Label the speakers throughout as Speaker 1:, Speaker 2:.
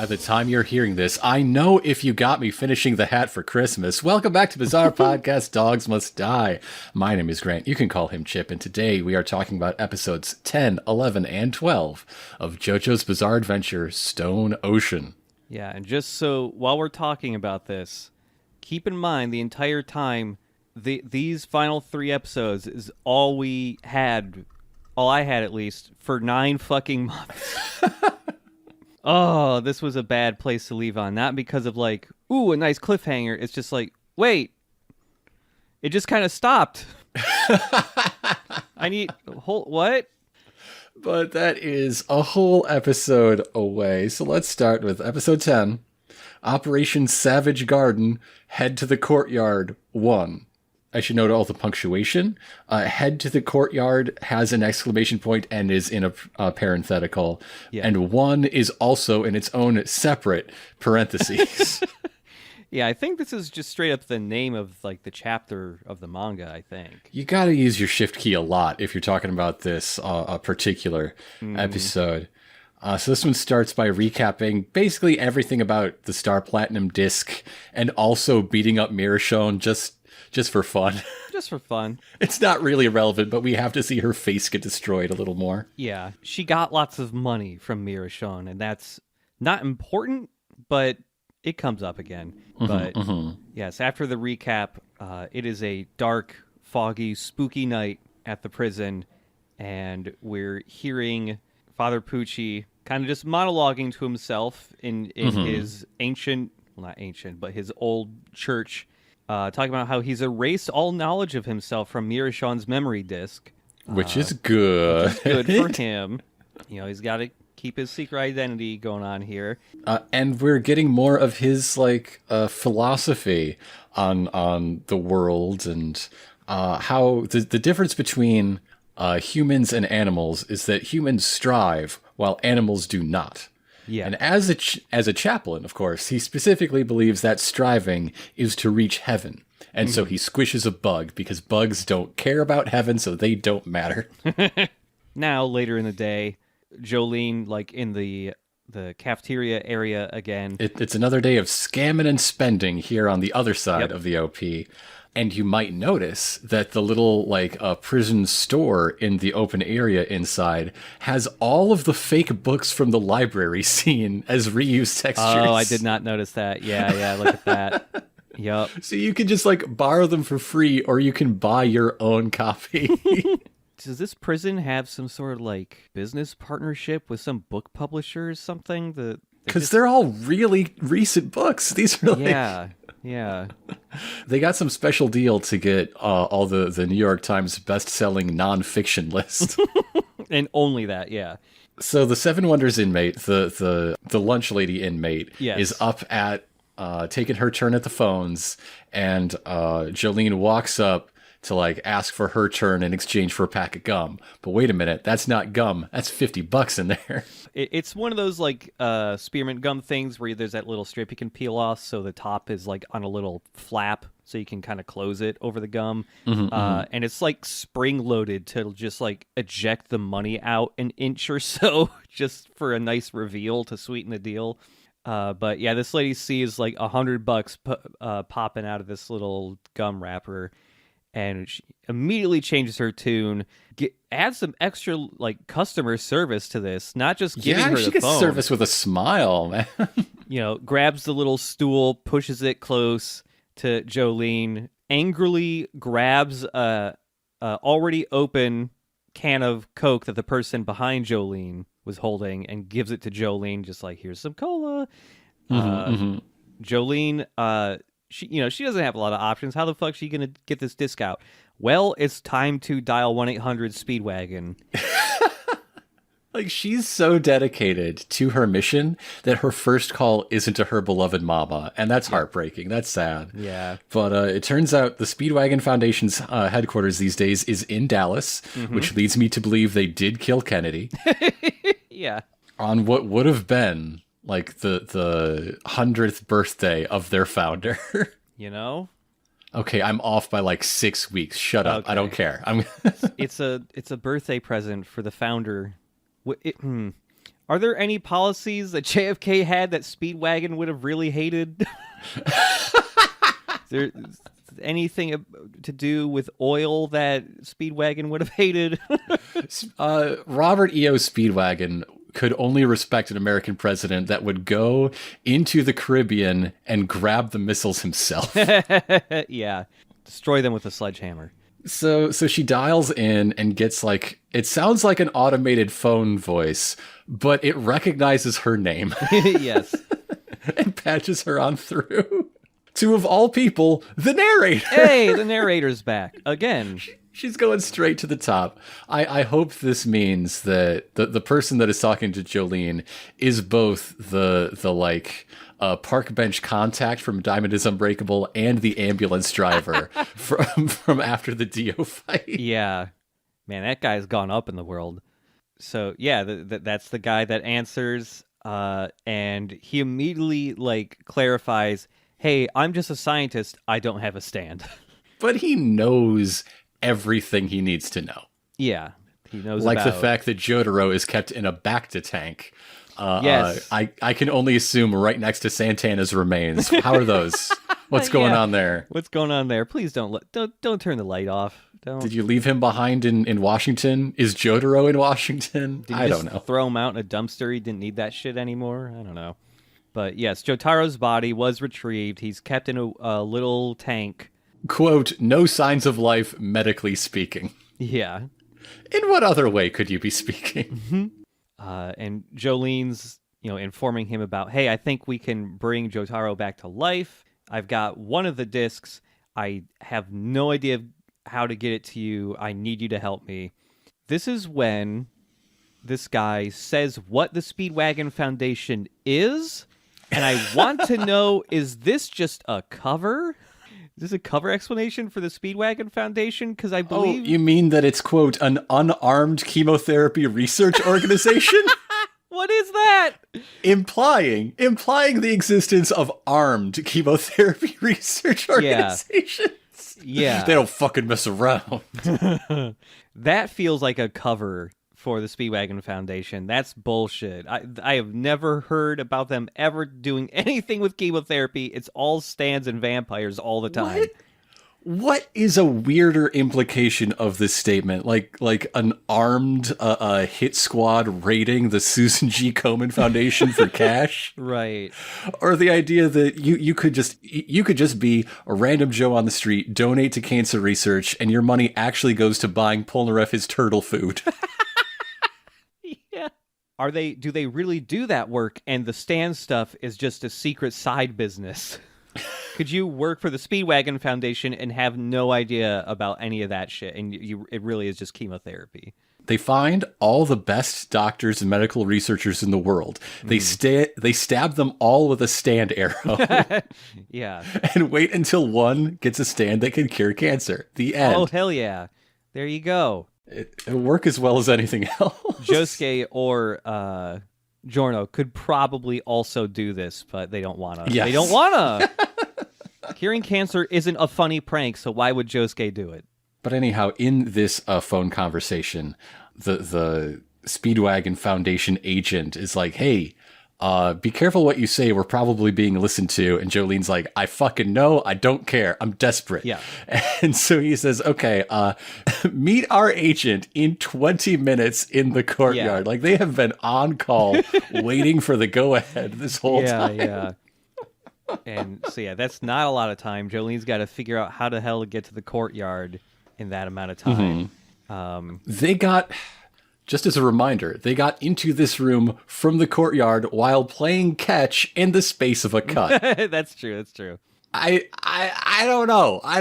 Speaker 1: By the time you're hearing this, I know if you got me finishing the hat for Christmas. Welcome back to Bizarre Podcast Dogs Must Die. My name is Grant. You can call him Chip. And today we are talking about episodes 10, 11, and 12 of JoJo's Bizarre Adventure, Stone Ocean.
Speaker 2: Yeah, and just so while we're talking about this, keep in mind the entire time, these final 3 episodes is all I had at least, for 9 fucking months. Oh, this was a bad place to leave on. Not because of like, ooh, a nice cliffhanger. It's just like, wait, it just kind of stopped. What?
Speaker 1: But that is a whole episode away. So let's start with episode 10, Operation Savage Garden, Head to the Courtyard 1. I should note all the punctuation. Head to the courtyard has an exclamation point and is in a parenthetical. Yeah. And 1 is also in its own separate parentheses.
Speaker 2: Yeah, I think this is just straight up the name of like the chapter of the manga, I think.
Speaker 1: You got to use your shift key a lot if you're talking about this particular episode. So this one starts by recapping basically everything about the Star Platinum disc and also beating up Mirashone just for fun.
Speaker 2: Just for fun.
Speaker 1: It's not really relevant, but we have to see her face get destroyed a little more.
Speaker 2: Yeah, she got lots of money from Mirashone, and that's not important, but it comes up again. Yes, after the recap, it is a dark, foggy, spooky night at the prison, and we're hearing Father Pucci kind of just monologuing to himself in his not ancient, but his old church, talking about how he's erased all knowledge of himself from Mirashone's memory disk.
Speaker 1: Which is good.
Speaker 2: Which is good for him. You know, he's got to keep his secret identity going on here.
Speaker 1: And we're getting more of his, philosophy on the world and how the difference between humans and animals is that humans strive while animals do not. Yeah. And as a chaplain, of course, he specifically believes that striving is to reach heaven. And so he squishes a bug because bugs don't care about heaven, so they don't matter.
Speaker 2: Now, later in the day, Jolyne, in the cafeteria area again.
Speaker 1: It's another day of scamming and spending here on the other side of the OP. And you might notice that the little, prison store in the open area inside has all of the fake books from the library scene as reused textures.
Speaker 2: Oh, I did not notice that. Yeah, look at that. Yep.
Speaker 1: So you can just, borrow them for free, or you can buy your own copy.
Speaker 2: Does this prison have some sort of, business partnership with some book publisher or something?
Speaker 1: Because they're all really recent books. These are
Speaker 2: Yeah.
Speaker 1: They got some special deal to get all the New York Times best-selling nonfiction list.
Speaker 2: And only that, yeah.
Speaker 1: So the Seven Wonders inmate, the lunch lady inmate, is up at taking her turn at the phones, and Jolyne walks up to ask for her turn in exchange for a pack of gum. But wait a minute, that's not gum. That's $50 in there.
Speaker 2: It's one of those spearmint gum things where there's that little strip you can peel off, so the top is on a little flap, so you can kind of close it over the gum. And it's spring loaded to just eject the money out an inch or so, just for a nice reveal to sweeten the deal. But yeah, this lady sees $100 popping out of this little gum wrapper. And she immediately changes her tune, adds some extra customer service to this, not just giving her the phone.
Speaker 1: Yeah, she gets service with a smile, man.
Speaker 2: Grabs the little stool, pushes it close to Jolyne, angrily grabs a already open can of Coke that the person behind Jolyne was holding and gives it to Jolyne, just here's some cola. Jolyne, she doesn't have a lot of options. How the fuck is she gonna get this disc out? Well, it's time to dial 1-800 Speedwagon.
Speaker 1: She's so dedicated to her mission that her first call isn't to her beloved mama, and that's heartbreaking. That's sad.
Speaker 2: Yeah.
Speaker 1: But it turns out the Speedwagon Foundation's headquarters these days is in Dallas, which leads me to believe they did kill Kennedy.
Speaker 2: Yeah.
Speaker 1: On what would have been the 100th birthday of their founder. Okay, I'm off by 6 weeks. Shut up. Okay. I don't care.
Speaker 2: It's a birthday present for the founder. Are there any policies that JFK had that Speedwagon would have really hated? Is there anything to do with oil that Speedwagon would have hated?
Speaker 1: Robert E.O. Speedwagon could only respect an American president that would go into the Caribbean and grab the missiles himself.
Speaker 2: Yeah. Destroy them with a sledgehammer.
Speaker 1: So she dials in and gets like, it sounds like an automated phone voice, but it recognizes her name.
Speaker 2: Yes.
Speaker 1: And patches her on through to, of all people, the narrator.
Speaker 2: Hey, the narrator's back again.
Speaker 1: She's going straight to the top. I hope this means that the person that is talking to Jolyne is both the park bench contact from Diamond is Unbreakable and the ambulance driver from after the Dio fight.
Speaker 2: Yeah. Man, that guy's gone up in the world. So, yeah, that's the guy that answers, and he immediately, clarifies, hey, I'm just a scientist. I don't have a stand.
Speaker 1: But he knows everything he needs to know.
Speaker 2: Yeah, he knows
Speaker 1: the fact that Jotaro is kept in a Bacta tank.
Speaker 2: Yes.
Speaker 1: I can only assume right next to Santana's remains. How are those? What's going on there?
Speaker 2: What's going on there? Please don't turn the light off. Don't.
Speaker 1: Did you leave him behind in Washington? Is Jotaro in Washington? I don't know.
Speaker 2: Throw him out in a dumpster. He didn't need that shit anymore. I don't know. But yes, Jotaro's body was retrieved. He's kept in a little tank.
Speaker 1: Quote, no signs of life, medically speaking.
Speaker 2: Yeah.
Speaker 1: In what other way could you be speaking?
Speaker 2: Mm-hmm. And Jolyne's, informing him about, hey, I think we can bring Jotaro back to life. I've got one of the discs. I have no idea how to get it to you. I need you to help me. This is when this guy says what the Speedwagon Foundation is. And I want to know, is this just a cover? Is this a cover explanation for the Speedwagon Foundation? Because I believe...
Speaker 1: Oh, you mean that it's, quote, an unarmed chemotherapy research organization?
Speaker 2: What is that?
Speaker 1: Implying the existence of armed chemotherapy research organizations.
Speaker 2: Yeah.
Speaker 1: They don't fucking mess around.
Speaker 2: That feels like a cover for the Speedwagon Foundation. That's bullshit. I have never heard about them ever doing anything with chemotherapy. It's all stands and vampires all the time.
Speaker 1: What is a weirder implication of this statement? Like an armed hit squad raiding the Susan G. Komen Foundation for cash?
Speaker 2: Right.
Speaker 1: Or the idea that you could just be a random Joe on the street, donate to cancer research, and your money actually goes to buying Polnareff his turtle food.
Speaker 2: Yeah. Do they really do that work and the stand stuff is just a secret side business? Could you work for the Speedwagon Foundation and have no idea about any of that shit, and it really is just chemotherapy?
Speaker 1: They find all the best doctors and medical researchers in the world. They stab them all with a stand arrow.
Speaker 2: Yeah.
Speaker 1: And wait until one gets a stand that can cure cancer. The end.
Speaker 2: Oh, hell yeah. There you go.
Speaker 1: It'll work as well as anything else.
Speaker 2: Josuke or Giorno could probably also do this, but they don't want to.
Speaker 1: Yes.
Speaker 2: They don't want to. Curing cancer isn't a funny prank, so why would Josuke do it?
Speaker 1: But anyhow, in this phone conversation, the Speedwagon Foundation agent is like, hey, be careful what you say. We're probably being listened to. And Jolyne's like, I fucking know. I don't care. I'm desperate.
Speaker 2: Yeah.
Speaker 1: And so he says, okay, meet our agent in 20 minutes in the courtyard.
Speaker 2: Yeah.
Speaker 1: Like they have been on call waiting for the go ahead this whole time.
Speaker 2: Yeah. And so, yeah, that's not a lot of time. Jolene's got to figure out how the hell to get to the courtyard in that amount of time.
Speaker 1: Mm-hmm. They got, just as a reminder, they got into this room from the courtyard while playing catch in the space of a cut.
Speaker 2: That's true.
Speaker 1: I don't know. I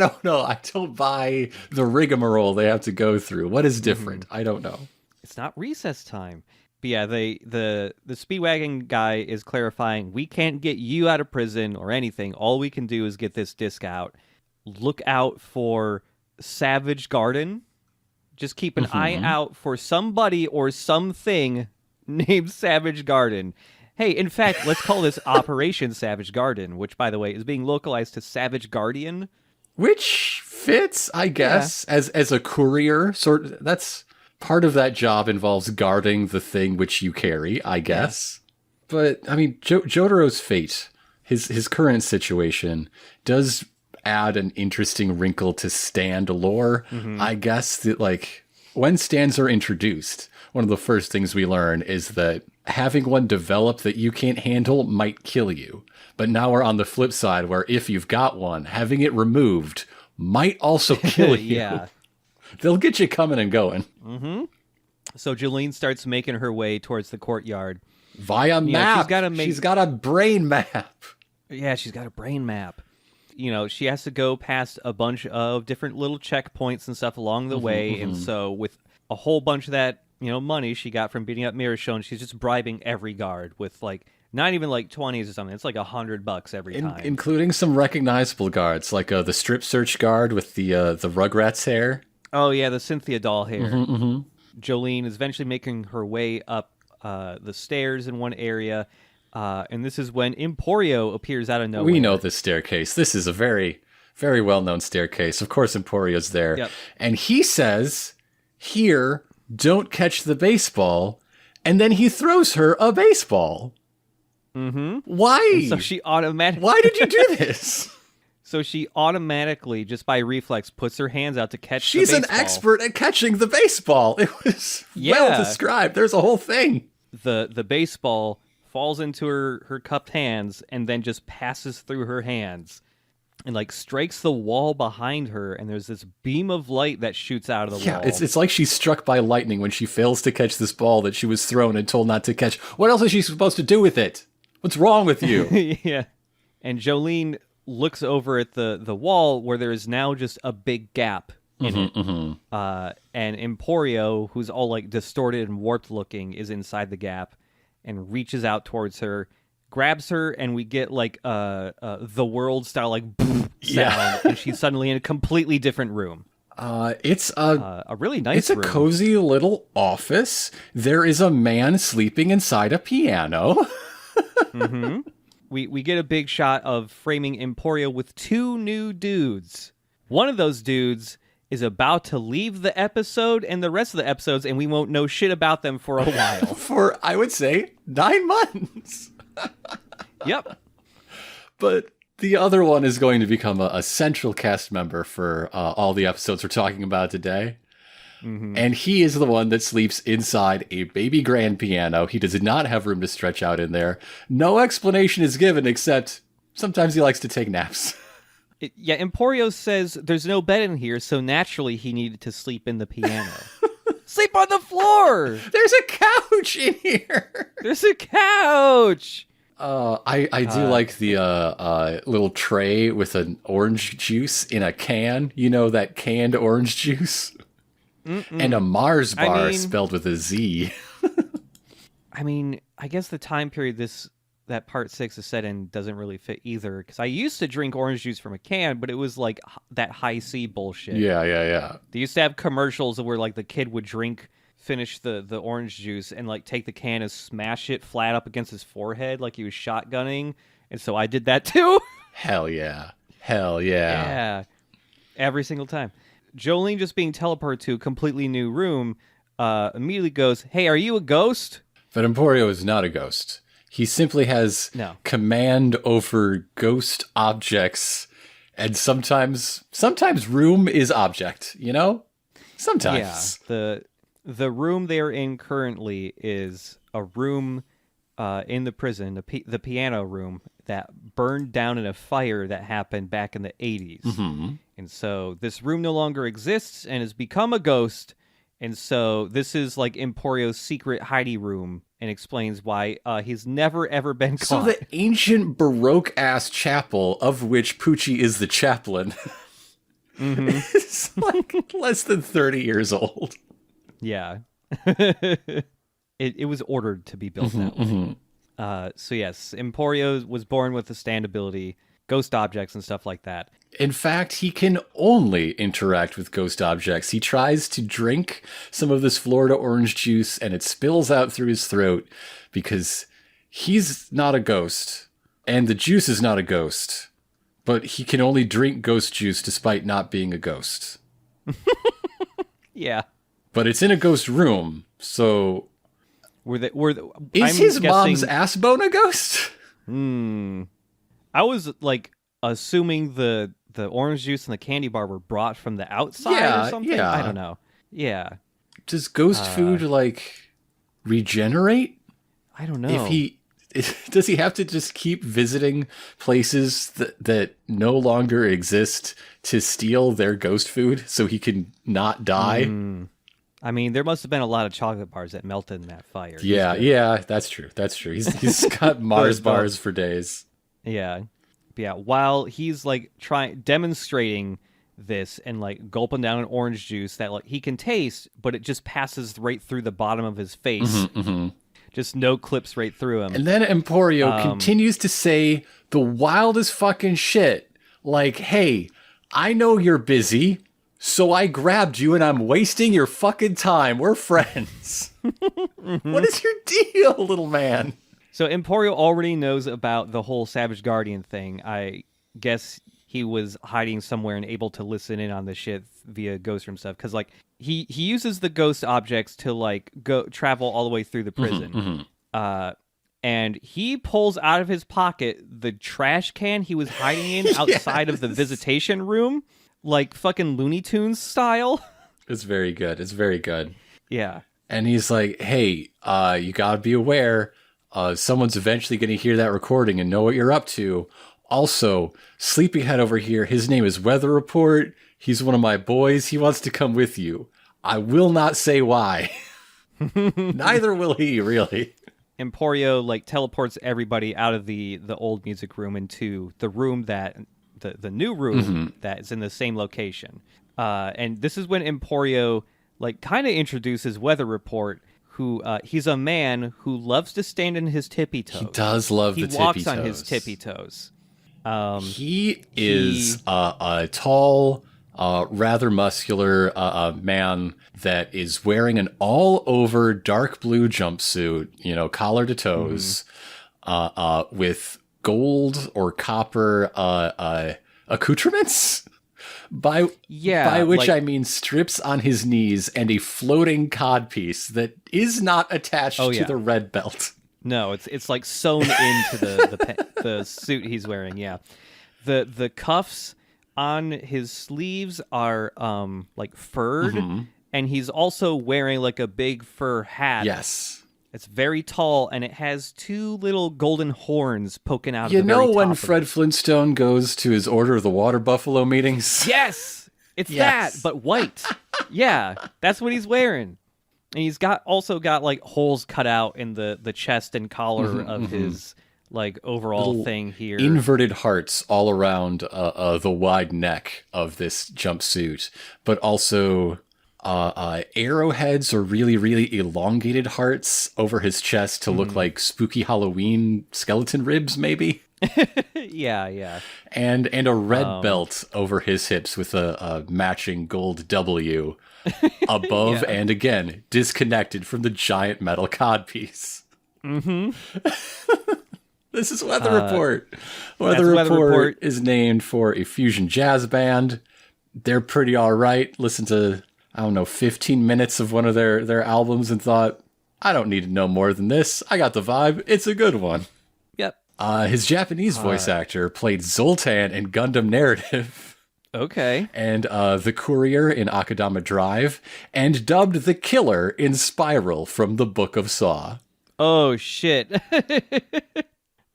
Speaker 1: don't buy the rigmarole they have to go through. What is different? I don't know.
Speaker 2: It's not recess time. But yeah, the Speedwagon guy is clarifying, we can't get you out of prison or anything. All we can do is get this disc out. Look out for Savage Garden. Just keep an eye out for somebody or something named Savage Garden. Hey, in fact, let's call this Operation Savage Garden, which, by the way, is being localized to Savage Guardian.
Speaker 1: Which fits, I guess, as a courier. That's part of that job involves guarding the thing which you carry, I guess. But, I mean, Jotaro's fate, his current situation, does add an interesting wrinkle to stand lore. I guess that, like, when stands are introduced, one of the first things we learn is that having one develop that you can't handle might kill you. But now we're on the flip side where if you've got one, having it removed might also kill you.
Speaker 2: Yeah.
Speaker 1: They'll get you coming and going.
Speaker 2: So Jolyne starts making her way towards the courtyard.
Speaker 1: Via map. She's got a brain map.
Speaker 2: Yeah, she's got a brain map. You know, she has to go past a bunch of different little checkpoints and stuff along the way. And so with a whole bunch of that, you know, money she got from beating up Mirror Shown, she's just bribing every guard with, like, not even like 20s or something. It's like $100 every time. Including
Speaker 1: some recognizable guards, like the strip search guard with the Rugrats hair.
Speaker 2: Oh, yeah, the Cynthia doll hair. Jolyne is eventually making her way up the stairs in one area. And this is when Emporio appears out of nowhere.
Speaker 1: We know this staircase. This is a very, very well-known staircase. Of course, Emporio's there.
Speaker 2: Yep.
Speaker 1: And he says, here, don't catch the baseball. And then he throws her a baseball. Why?
Speaker 2: And so she automatically...
Speaker 1: Why did you do this?
Speaker 2: So she automatically, just by reflex, puts her hands out to catch the
Speaker 1: baseball.
Speaker 2: baseball.
Speaker 1: She's an expert at catching the baseball. It was well described. There's a whole thing.
Speaker 2: The baseball falls into her cupped hands and then just passes through her hands and, like, strikes the wall behind her, and there's this beam of light that shoots out of the wall.
Speaker 1: Yeah, it's like she's struck by lightning when she fails to catch this ball that she was thrown and told not to catch. What else is she supposed to do with it? What's wrong with you?
Speaker 2: Yeah. And Jolyne looks over at the wall where there is now just a big gap in it. And Emporio, who's all, like, distorted and warped looking, is inside the gap and reaches out towards her, grabs her, and we get, like, the world style, like, sound, and she's suddenly in a completely different room.
Speaker 1: It's
Speaker 2: a really nice room.
Speaker 1: It's a cozy little office. There is a man sleeping inside a piano.
Speaker 2: We get a big shot of framing Emporio with two new dudes. One of those dudes is about to leave the episode and the rest of the episodes, and we won't know shit about them for a while.
Speaker 1: For, I would say, 9 months.
Speaker 2: Yep.
Speaker 1: But the other one is going to become a central cast member for all the episodes we're talking about today. And he is the one that sleeps inside a baby grand piano. He does not have room to stretch out in there. No explanation is given except sometimes he likes to take naps.
Speaker 2: Emporio says there's no bed in here, so naturally he needed to sleep in the piano. Sleep on the floor!
Speaker 1: There's a couch in here!
Speaker 2: There's a couch!
Speaker 1: I do like the little tray with an orange juice in a can. You know, that canned orange juice? And a Mars bar spelled with a Z.
Speaker 2: I mean, I guess the time period that part 6 is set in doesn't really fit either, because I used to drink orange juice from a can, but it was like that high C bullshit.
Speaker 1: Yeah.
Speaker 2: They used to have commercials where, like, the kid would finish the orange juice and, like, take the can and smash it flat up against his forehead like he was shotgunning, and so I did that too.
Speaker 1: Hell yeah. Yeah.
Speaker 2: Every single time. Jolyne, just being teleported to a completely new room, immediately goes, "Hey, are you a ghost?"
Speaker 1: But Emporio is not a ghost. He simply has command over ghost objects, and sometimes room is object, you know? Sometimes.
Speaker 2: Yeah, the room they're in currently is a room in the prison, the piano room, that burned down in a fire that happened back in the 80s. And so this room no longer exists and has become a ghost. And so this is like Emporio's secret hidey room, and explains why he's never, ever been caught.
Speaker 1: So the ancient Baroque-ass chapel, of which Poochie is the chaplain, is like less than 30 years old.
Speaker 2: Yeah. It was ordered to be built that way. So yes, Emporio was born with the stand ability, ghost objects and stuff like that.
Speaker 1: In fact, he can only interact with ghost objects. He tries to drink some of this Florida orange juice and it spills out through his throat because he's not a ghost and the juice is not a ghost, but he can only drink ghost juice despite not being a ghost.
Speaker 2: Yeah.
Speaker 1: but it's in a ghost room. So
Speaker 2: is
Speaker 1: his mom's ass bone a ghost?
Speaker 2: I was like assuming the orange juice and the candy bar were brought from the outside or something.
Speaker 1: Yeah.
Speaker 2: I don't know. Yeah.
Speaker 1: Does ghost food like regenerate?
Speaker 2: I don't know.
Speaker 1: Does he have to just keep visiting places that no longer exist to steal their ghost food so he can not die?
Speaker 2: I mean, there must have been a lot of chocolate bars that melted in that fire.
Speaker 1: Yeah, that's true. He's got Mars bars for days.
Speaker 2: Yeah. While he's like demonstrating this and like gulping down an orange juice that like he can taste, but it just passes right through the bottom of his face. Just no clips right through him.
Speaker 1: And then Emporio continues to say the wildest fucking shit. Like, hey, I know you're busy, so I grabbed you and I'm wasting your fucking time. We're friends. What is your deal, little man?
Speaker 2: So Emporio already knows about the whole Savage Guardian thing. I guess he was hiding somewhere and able to listen in on the shit via ghost room stuff. Because like he uses the ghost objects to like go travel all the way through the prison. And he pulls out of his pocket the trash can he was hiding in outside of the visitation room, like fucking Looney Tunes style.
Speaker 1: It's very good.
Speaker 2: Yeah.
Speaker 1: And he's like, hey, you gotta be aware. Someone's eventually going to hear that recording and know what you're up to. Also, Sleepyhead over here, his name is Weather Report. He's one of my boys. He wants to come with you. I will not say why. Neither will he, really.
Speaker 2: Emporio like teleports everybody out of the old music room into the room that the new room that is in the same location. And this is when Emporio like kind of introduces Weather Report, who he's a man who loves to stand in his tippy toes.
Speaker 1: He does love the tippy toes.
Speaker 2: He walks on his tippy toes.
Speaker 1: He is a tall, rather muscular man that is wearing an all-over dark blue jumpsuit, collar to toes, with gold or copper accoutrements. By which like, I mean strips on his knees and a floating codpiece that is not attached to the red belt.
Speaker 2: No, it's like sewn into the suit he's wearing. Yeah, the cuffs on his sleeves are like furred, and he's also wearing like a big fur hat.
Speaker 1: Yes.
Speaker 2: It's very tall, and it has two little golden horns poking out of
Speaker 1: the
Speaker 2: very top.
Speaker 1: You know when Fred Flintstone goes to his Order of the Water Buffalo meetings?
Speaker 2: Yes! It's that, but white. Yeah, that's what he's wearing. And he's also got like holes cut out in the chest and collar of his like overall little thing here.
Speaker 1: Inverted hearts all around the wide neck of this jumpsuit, but also... arrowheads or really, really elongated hearts over his chest to look like spooky Halloween skeleton ribs, maybe.
Speaker 2: Yeah.
Speaker 1: And a red belt over his hips with a matching gold W above and again disconnected from the giant metal codpiece. This is Weather Report. Weather Report is named for a fusion jazz band. They're pretty all right. Listen to 15 minutes of one of their albums and thought, I don't need to know more than this. I got the vibe. It's a good one.
Speaker 2: Yep.
Speaker 1: His Japanese voice actor played Zoltan in Gundam Narrative.
Speaker 2: Okay.
Speaker 1: And the Courier in Akadama Drive. And dubbed the Killer in Spiral from the Book of Saw.
Speaker 2: Oh, shit.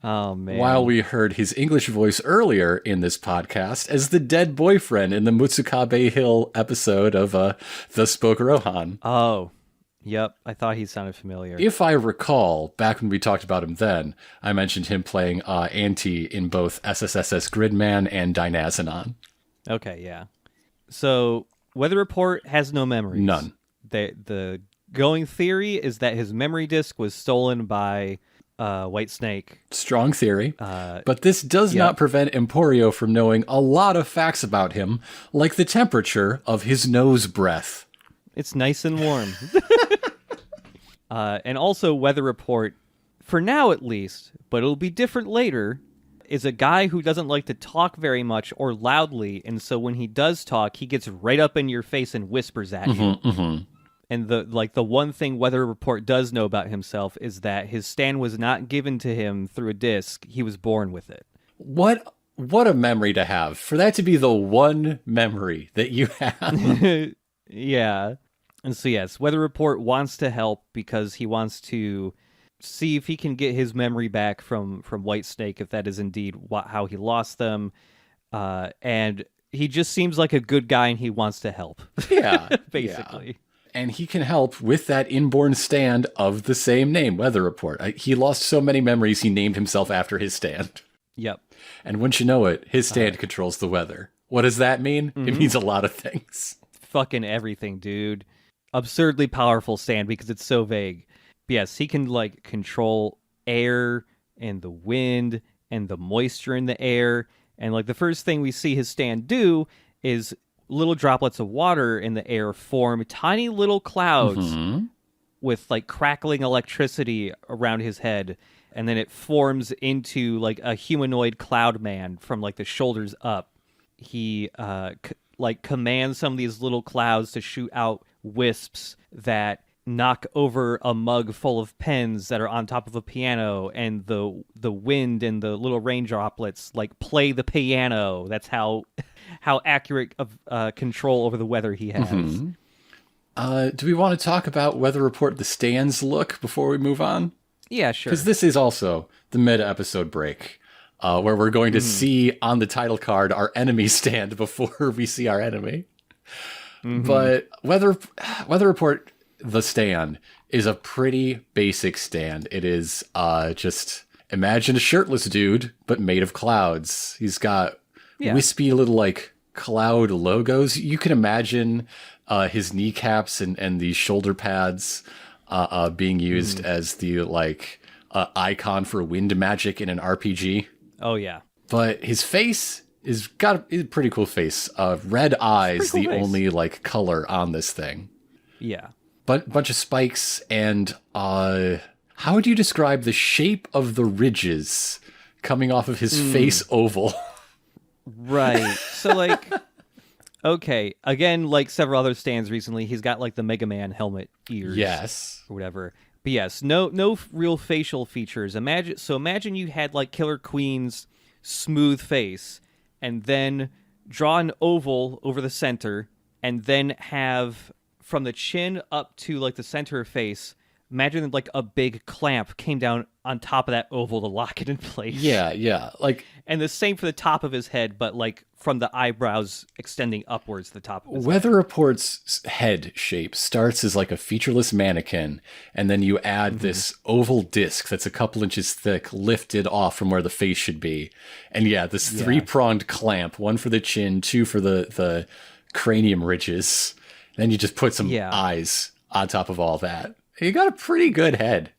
Speaker 2: Oh, man.
Speaker 1: While we heard his English voice earlier in this podcast as the dead boyfriend in the Mutsukabe Hill episode of The Spoke Rohan.
Speaker 2: Oh, yep. I thought he sounded familiar.
Speaker 1: If I recall, back when we talked about him then, I mentioned him playing Anti in both SSSS Gridman and Dynazenon.
Speaker 2: Okay, yeah. So, Weather Report has no memories.
Speaker 1: None.
Speaker 2: The going theory is that his memory disk was stolen by... White Snake.
Speaker 1: Strong theory. But this does not prevent Emporio from knowing a lot of facts about him, like the temperature of his nose breath.
Speaker 2: It's nice and warm. And also Weather Report, for now at least, but it'll be different later, is a guy who doesn't like to talk very much or loudly, and so when he does talk, he gets right up in your face and whispers at you. And the one thing Weather Report does know about himself is that his stand was not given to him through a disc. He was born with it.
Speaker 1: What a memory to have. For that to be the one memory that you have.
Speaker 2: Yeah. And so, yes, Weather Report wants to help because he wants to see if he can get his memory back from Whitesnake, if that is indeed how he lost them. And he just seems like a good guy and he wants to help.
Speaker 1: Yeah.
Speaker 2: Basically.
Speaker 1: Yeah. And he can help with that inborn stand of the same name, Weather Report. He lost so many memories, he named himself after his stand.
Speaker 2: Yep.
Speaker 1: And wouldn't you know it, his stand controls the weather. What does that mean? It means a lot of things.
Speaker 2: Fucking everything, dude. Absurdly powerful stand because it's so vague. But yes, he can like control air and the wind and the moisture in the air. And like the first thing we see his stand do is little droplets of water in the air form tiny little clouds with like crackling electricity around his head. And then it forms into like a humanoid cloud man from like the shoulders up. He commands some of these little clouds to shoot out wisps that knock over a mug full of pens that are on top of a piano, and the wind and the little rain droplets like play the piano. That's how accurate of control over the weather he has.
Speaker 1: Do we want to talk about Weather Report the stand's look before we move on?
Speaker 2: Yeah, sure.
Speaker 1: Because this is also the meta-episode break, where we're going to see on the title card our enemy stand before we see our enemy. But Weather Report, the stand, is a pretty basic stand. It is just imagine a shirtless dude, but made of clouds. He's got wispy little like cloud logos. You can imagine his kneecaps and these shoulder pads being used as the like icon for wind magic in an RPG.
Speaker 2: Oh yeah.
Speaker 1: But his face is got a pretty cool face. Red eyes, the only like color on this thing.
Speaker 2: Yeah.
Speaker 1: But bunch of spikes and how would you describe the shape of the ridges coming off of his face oval?
Speaker 2: Right. So like okay, again, like several other stands recently, he's got like the Mega Man helmet ears.
Speaker 1: Yes.
Speaker 2: Or whatever. But yes, no real facial features. Imagine you had like Killer Queen's smooth face and then draw an oval over the center and then have from the chin up to like the center of face, imagine like a big clamp came down on top of that oval to lock it in place.
Speaker 1: Yeah. Like,
Speaker 2: and the same for the top of his head, but like from the eyebrows extending upwards to the top of his
Speaker 1: Weather Report's head shape starts as like a featureless mannequin, and then you add this oval disc that's a couple inches thick, lifted off from where the face should be. And this three-pronged clamp, one for the chin, two for the cranium ridges. Then you just put some eyes on top of all that. You got a pretty good head.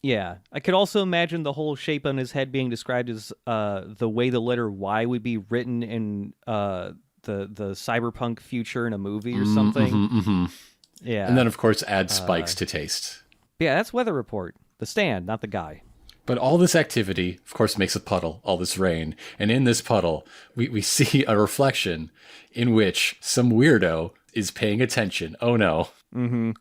Speaker 2: Yeah. I could also imagine the whole shape on his head being described as the way the letter Y would be written in the cyberpunk future in a movie or something. Yeah.
Speaker 1: And then, of course, add spikes to taste.
Speaker 2: Yeah, that's Weather Report. The stand, not the guy.
Speaker 1: But all this activity, of course, makes a puddle, all this rain. And in this puddle, we see a reflection in which some weirdo is paying attention. Oh, no.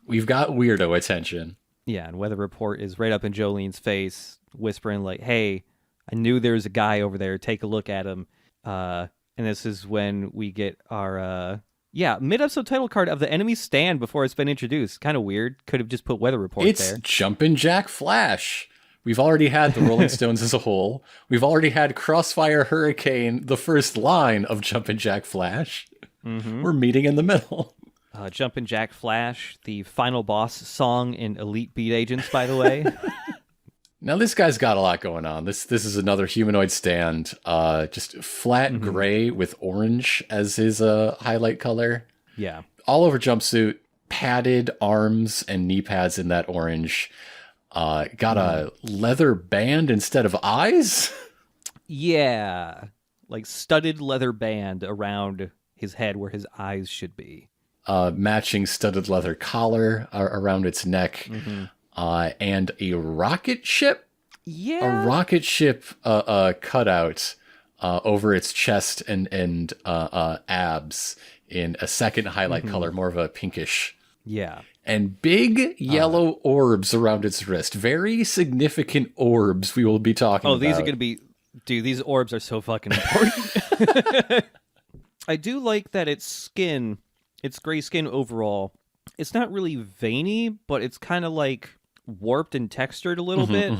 Speaker 1: We've got weirdo attention.
Speaker 2: Yeah, and Weather Report is right up in Jolyne's face, whispering like, hey, I knew there was a guy over there. Take a look at him. And this is when we get our, mid-episode title card of the enemy stand before it's been introduced. Kind of weird. Could have just put Weather Report there.
Speaker 1: It's Jumpin' Jack Flash. We've already had the Rolling Stones as a whole. We've already had Crossfire Hurricane, the first line of Jumpin' Jack Flash. We're meeting in the middle.
Speaker 2: Jumpin' Jack Flash, the final boss song in Elite Beat Agents, by the way.
Speaker 1: Now, this guy's got a lot going on. This is another humanoid stand, just flat gray with orange as his highlight color.
Speaker 2: Yeah.
Speaker 1: All over jumpsuit, padded arms and knee pads in that orange. Got a leather band instead of eyes?
Speaker 2: Yeah. Like studded leather band around his head where his eyes should be.
Speaker 1: Matching studded leather collar around its neck. And a rocket ship?
Speaker 2: Yeah.
Speaker 1: A rocket ship cutout over its chest and abs in a second highlight color, more of a pinkish
Speaker 2: Yeah.
Speaker 1: And big yellow orbs around its wrist. Very significant orbs we will be talking about.
Speaker 2: Oh, these are going to be... Dude, these orbs are so fucking important. I do like that its skin, its gray skin overall, it's not really veiny, but it's kind of like warped and textured a little bit.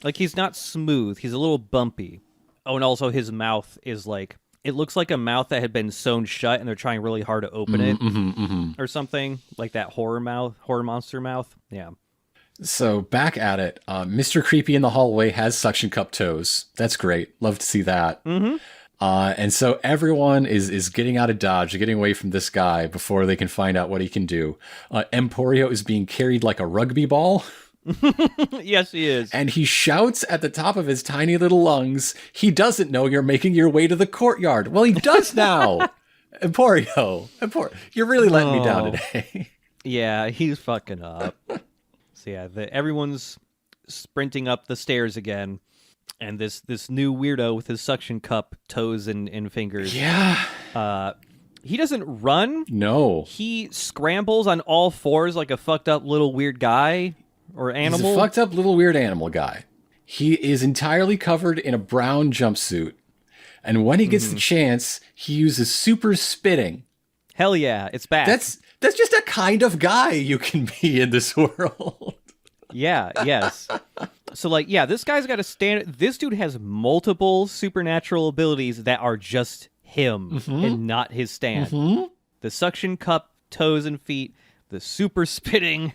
Speaker 2: Like he's not smooth. He's a little bumpy. Oh, and also his mouth is like... It looks like a mouth that had been sewn shut and they're trying really hard to open it or something. Like that horror monster mouth. Yeah.
Speaker 1: So back at it, Mr. Creepy in the hallway has suction cup toes. That's great. Love to see that. And so everyone is getting out of Dodge, getting away from this guy before they can find out what he can do. Emporio is being carried like a rugby ball.
Speaker 2: Yes, he is.
Speaker 1: And he shouts at the top of his tiny little lungs, he doesn't know you're making your way to the courtyard. Well, he does now. Emporio, you're really letting me down today.
Speaker 2: Yeah, he's fucking up. So yeah, everyone's sprinting up the stairs again. And this new weirdo with his suction cup toes and fingers.
Speaker 1: Yeah.
Speaker 2: He doesn't run.
Speaker 1: No.
Speaker 2: He scrambles on all fours like a fucked up little weird guy. Or animal?
Speaker 1: He's a fucked up little weird animal guy. He is entirely covered in a brown jumpsuit. And when he gets the chance, he uses super spitting.
Speaker 2: Hell yeah, it's back.
Speaker 1: That's just a kind of guy you can be in this world.
Speaker 2: Yeah, yes. So like, yeah, this guy's got a stand. This dude has multiple supernatural abilities that are just him and not his stand. The suction cup, toes and feet, the super spitting...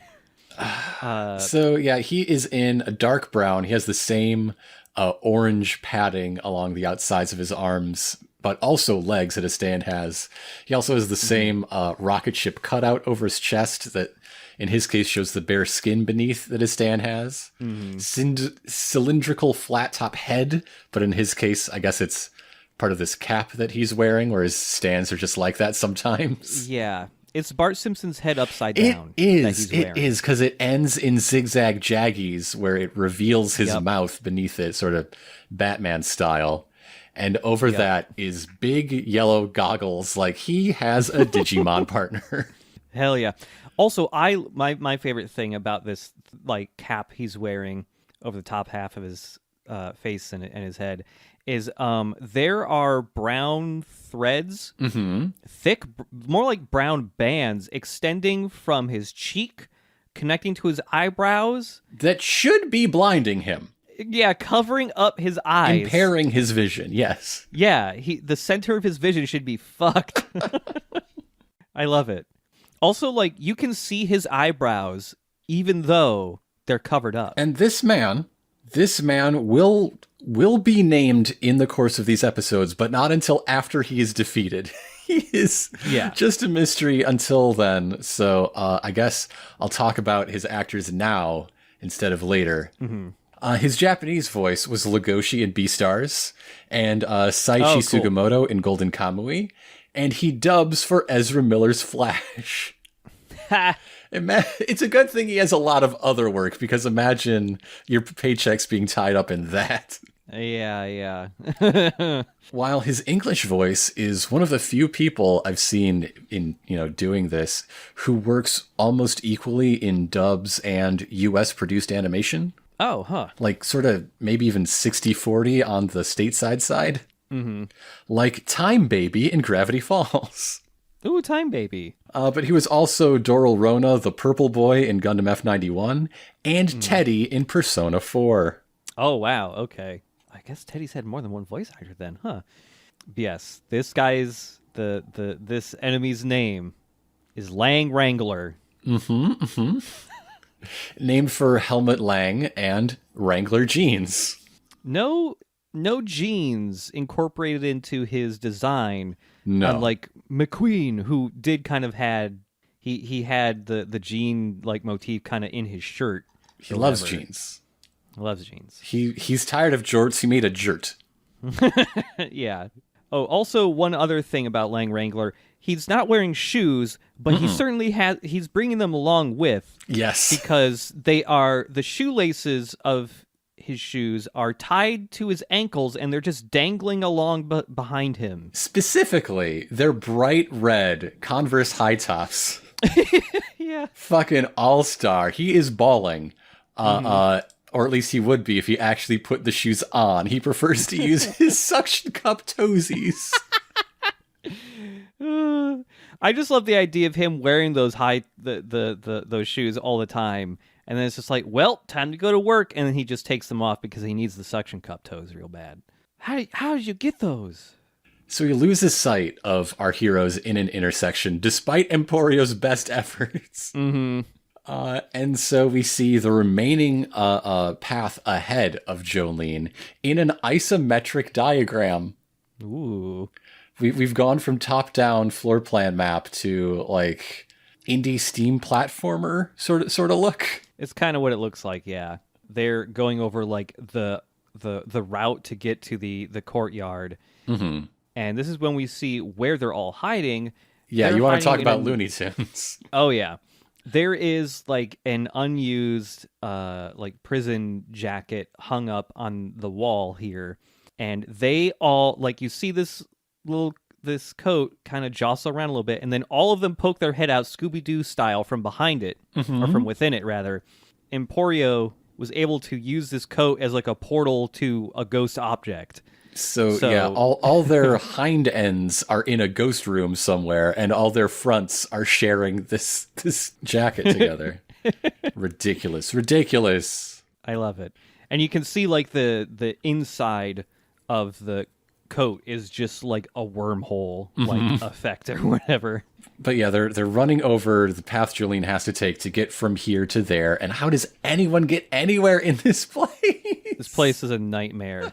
Speaker 1: So yeah, he is in a dark brown. He has the same orange padding along the outsides of his arms, but also legs that his stand has. He also has the same rocket ship cutout over his chest that, in his case, shows the bare skin beneath that his stand has. Cylindrical flat top head, but in his case, I guess it's part of this cap that he's wearing, where his stands are just like that sometimes.
Speaker 2: Yeah. It's Bart Simpson's head upside down.
Speaker 1: It is, because it ends in zigzag jaggies where it reveals his mouth beneath it, sort of Batman style. And over that is big yellow goggles, like he has a Digimon partner.
Speaker 2: Hell yeah. Also, my favorite thing about this like cap he's wearing over the top half of his face and his head is there are brown threads, thick, more like brown bands extending from his cheek, connecting to his eyebrows.
Speaker 1: That should be blinding him.
Speaker 2: Yeah, covering up his eyes.
Speaker 1: Impairing his vision, yes.
Speaker 2: Yeah, the center of his vision should be fucked. I love it. Also, like, you can see his eyebrows even though they're covered up.
Speaker 1: And this man will be named in the course of these episodes, but not until after he is defeated. He is just a mystery until then. So I guess I'll talk about his actors now instead of later. His Japanese voice was Legoshi in Beastars and Saichi Sugimoto in Golden Kamui, and he dubs for Ezra Miller's Flash. It's a good thing he has a lot of other work, because imagine your paychecks being tied up in that.
Speaker 2: Yeah.
Speaker 1: While his English voice is one of the few people I've seen in, doing this who works almost equally in dubs and US produced animation.
Speaker 2: Oh, huh.
Speaker 1: Like sort of maybe even 60-40 on the stateside side. Like Time Baby in Gravity Falls.
Speaker 2: Ooh, Time Baby.
Speaker 1: But he was also Doral Rona, the Purple Boy in Gundam F91, and Teddy in Persona 4.
Speaker 2: Oh, wow. Okay. I guess Teddy's had more than one voice actor then, huh? Yes, this guy's this enemy's name is Lang Wrangler.
Speaker 1: Named for Helmut Lang and Wrangler jeans.
Speaker 2: No jeans incorporated into his design.
Speaker 1: No.
Speaker 2: Unlike McQueen, who did kind of had he had the jean like motif kind of in his shirt.
Speaker 1: He loves jeans.
Speaker 2: Loves jeans.
Speaker 1: He's tired of jorts. He made a jert.
Speaker 2: Yeah. Oh, also one other thing about Lang Wrangler, he's not wearing shoes, but he certainly he's bringing them along with.
Speaker 1: Yes.
Speaker 2: Because the shoelaces of his shoes are tied to his ankles and they're just dangling along behind him.
Speaker 1: Specifically, they're bright red Converse high tops.
Speaker 2: Yeah.
Speaker 1: Fucking all-star. He is balling. Or at least he would be if he actually put the shoes on. He prefers to use his suction cup toesies.
Speaker 2: I just love the idea of him wearing those those shoes all the time, and then it's just like, well, time to go to work, and then he just takes them off because he needs the suction cup toes real bad. How did you get those?
Speaker 1: So he loses sight of our heroes in an intersection, despite Emporio's best efforts.
Speaker 2: Mm-hmm.
Speaker 1: And so we see the remaining path ahead of Jolyne in an isometric diagram.
Speaker 2: Ooh.
Speaker 1: We've gone from top-down floor plan map to like indie Steam platformer sort of look.
Speaker 2: It's kind of what it looks like, yeah. They're going over like the route to get to the courtyard.
Speaker 1: Mm-hmm.
Speaker 2: And this is when we see where they're all hiding.
Speaker 1: Yeah,
Speaker 2: they're
Speaker 1: you want to talk
Speaker 2: hiding
Speaker 1: about Looney Tunes.
Speaker 2: Oh, yeah. There is like an unused like prison jacket hung up on the wall here. And they all, like, you see this coat kind of jostle around a little bit, and then all of them poke their head out Scooby-Doo style from behind it, or from within it, rather. Emporio was able to use this coat as like a portal to a ghost object.
Speaker 1: So yeah, all their hind ends are in a ghost room somewhere, and all their fronts are sharing this jacket together. Ridiculous.
Speaker 2: I love it. And you can see like the inside of the coat is just like a wormhole like effect or whatever.
Speaker 1: But yeah, they're running over the path Jolyne has to take to get from here to there. And how does anyone get anywhere in this place?
Speaker 2: This place is a nightmare.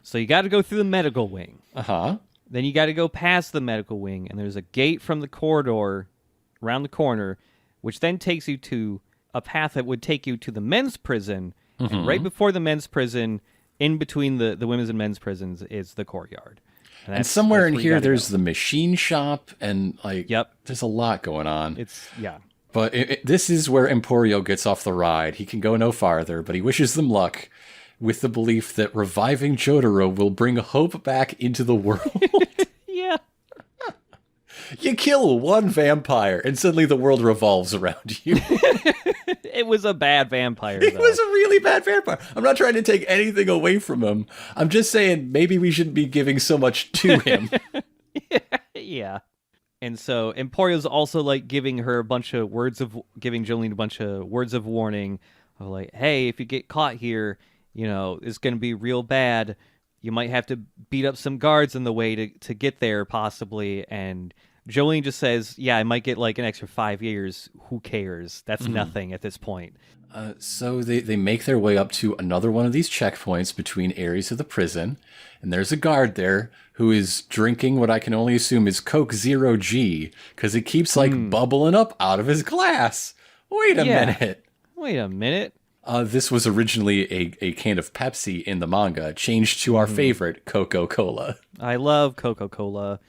Speaker 2: So you got to go through the medical wing.
Speaker 1: Uh-huh.
Speaker 2: Then you got to go past the medical wing, and there's a gate from the corridor around the corner, which then takes you to a path that would take you to the men's prison. And right before the men's prison, in between the women's and men's prisons, is the courtyard.
Speaker 1: And somewhere in here, there's the machine shop, and like,
Speaker 2: yep,
Speaker 1: there's a lot going on.
Speaker 2: Yeah.
Speaker 1: But this is where Emporio gets off the ride. He can go no farther, but he wishes them luck with the belief that reviving Jotaro will bring hope back into the world.
Speaker 2: Yeah.
Speaker 1: You kill one vampire, and suddenly the world revolves around you.
Speaker 2: It was a bad vampire,
Speaker 1: It
Speaker 2: though.
Speaker 1: was a really bad vampire. I'm not trying to take anything away from him. I'm just saying maybe we shouldn't be giving so much to him.
Speaker 2: Yeah. And so Emporio's also like giving Jolyne a bunch of words of warning of like, hey, if you get caught here, you know, it's going to be real bad. You might have to beat up some guards on the way to get there, possibly. And Jolyne just says, yeah, I might get like an extra 5 years. Who cares? That's nothing at this point.
Speaker 1: So they make their way up to another one of these checkpoints between areas of the prison. And there's a guard there who is drinking what I can only assume is Coke Zero G, because it keeps like bubbling up out of his glass. Wait a minute. This was originally a can of Pepsi in the manga, changed to our favorite, Coca-Cola.
Speaker 2: I love Coca-Cola.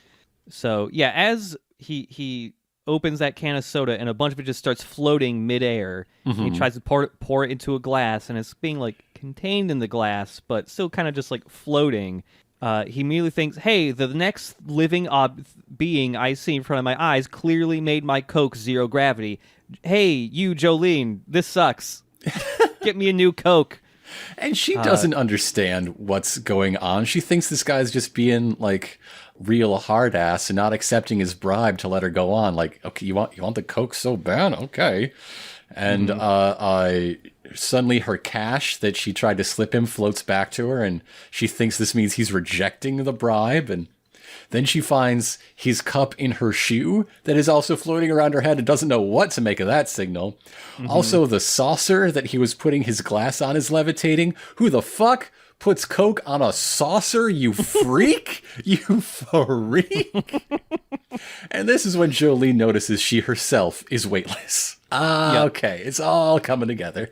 Speaker 2: So, yeah, as he opens that can of soda and a bunch of it just starts floating midair, he tries to pour it into a glass, and it's being, like, contained in the glass, but still kind of just, like, floating. He immediately thinks, hey, the next living being I see in front of my eyes clearly made my Coke zero gravity. Hey, you, Jolyne, this sucks. Get me a new Coke.
Speaker 1: And she doesn't understand what's going on. She thinks this guy's just being like real hard ass and not accepting his bribe to let her go on. Like, okay, you want the Coke so bad? Okay. And suddenly her cash that she tried to slip him floats back to her, and she thinks this means he's rejecting the bribe. And then she finds his cup in her shoe that is also floating around her head and doesn't know what to make of that signal. Also, the saucer that he was putting his glass on is levitating. Who the fuck puts Coke on a saucer, you freak? You freak. And this is when Jolyne notices she herself is weightless. Okay. It's all coming together.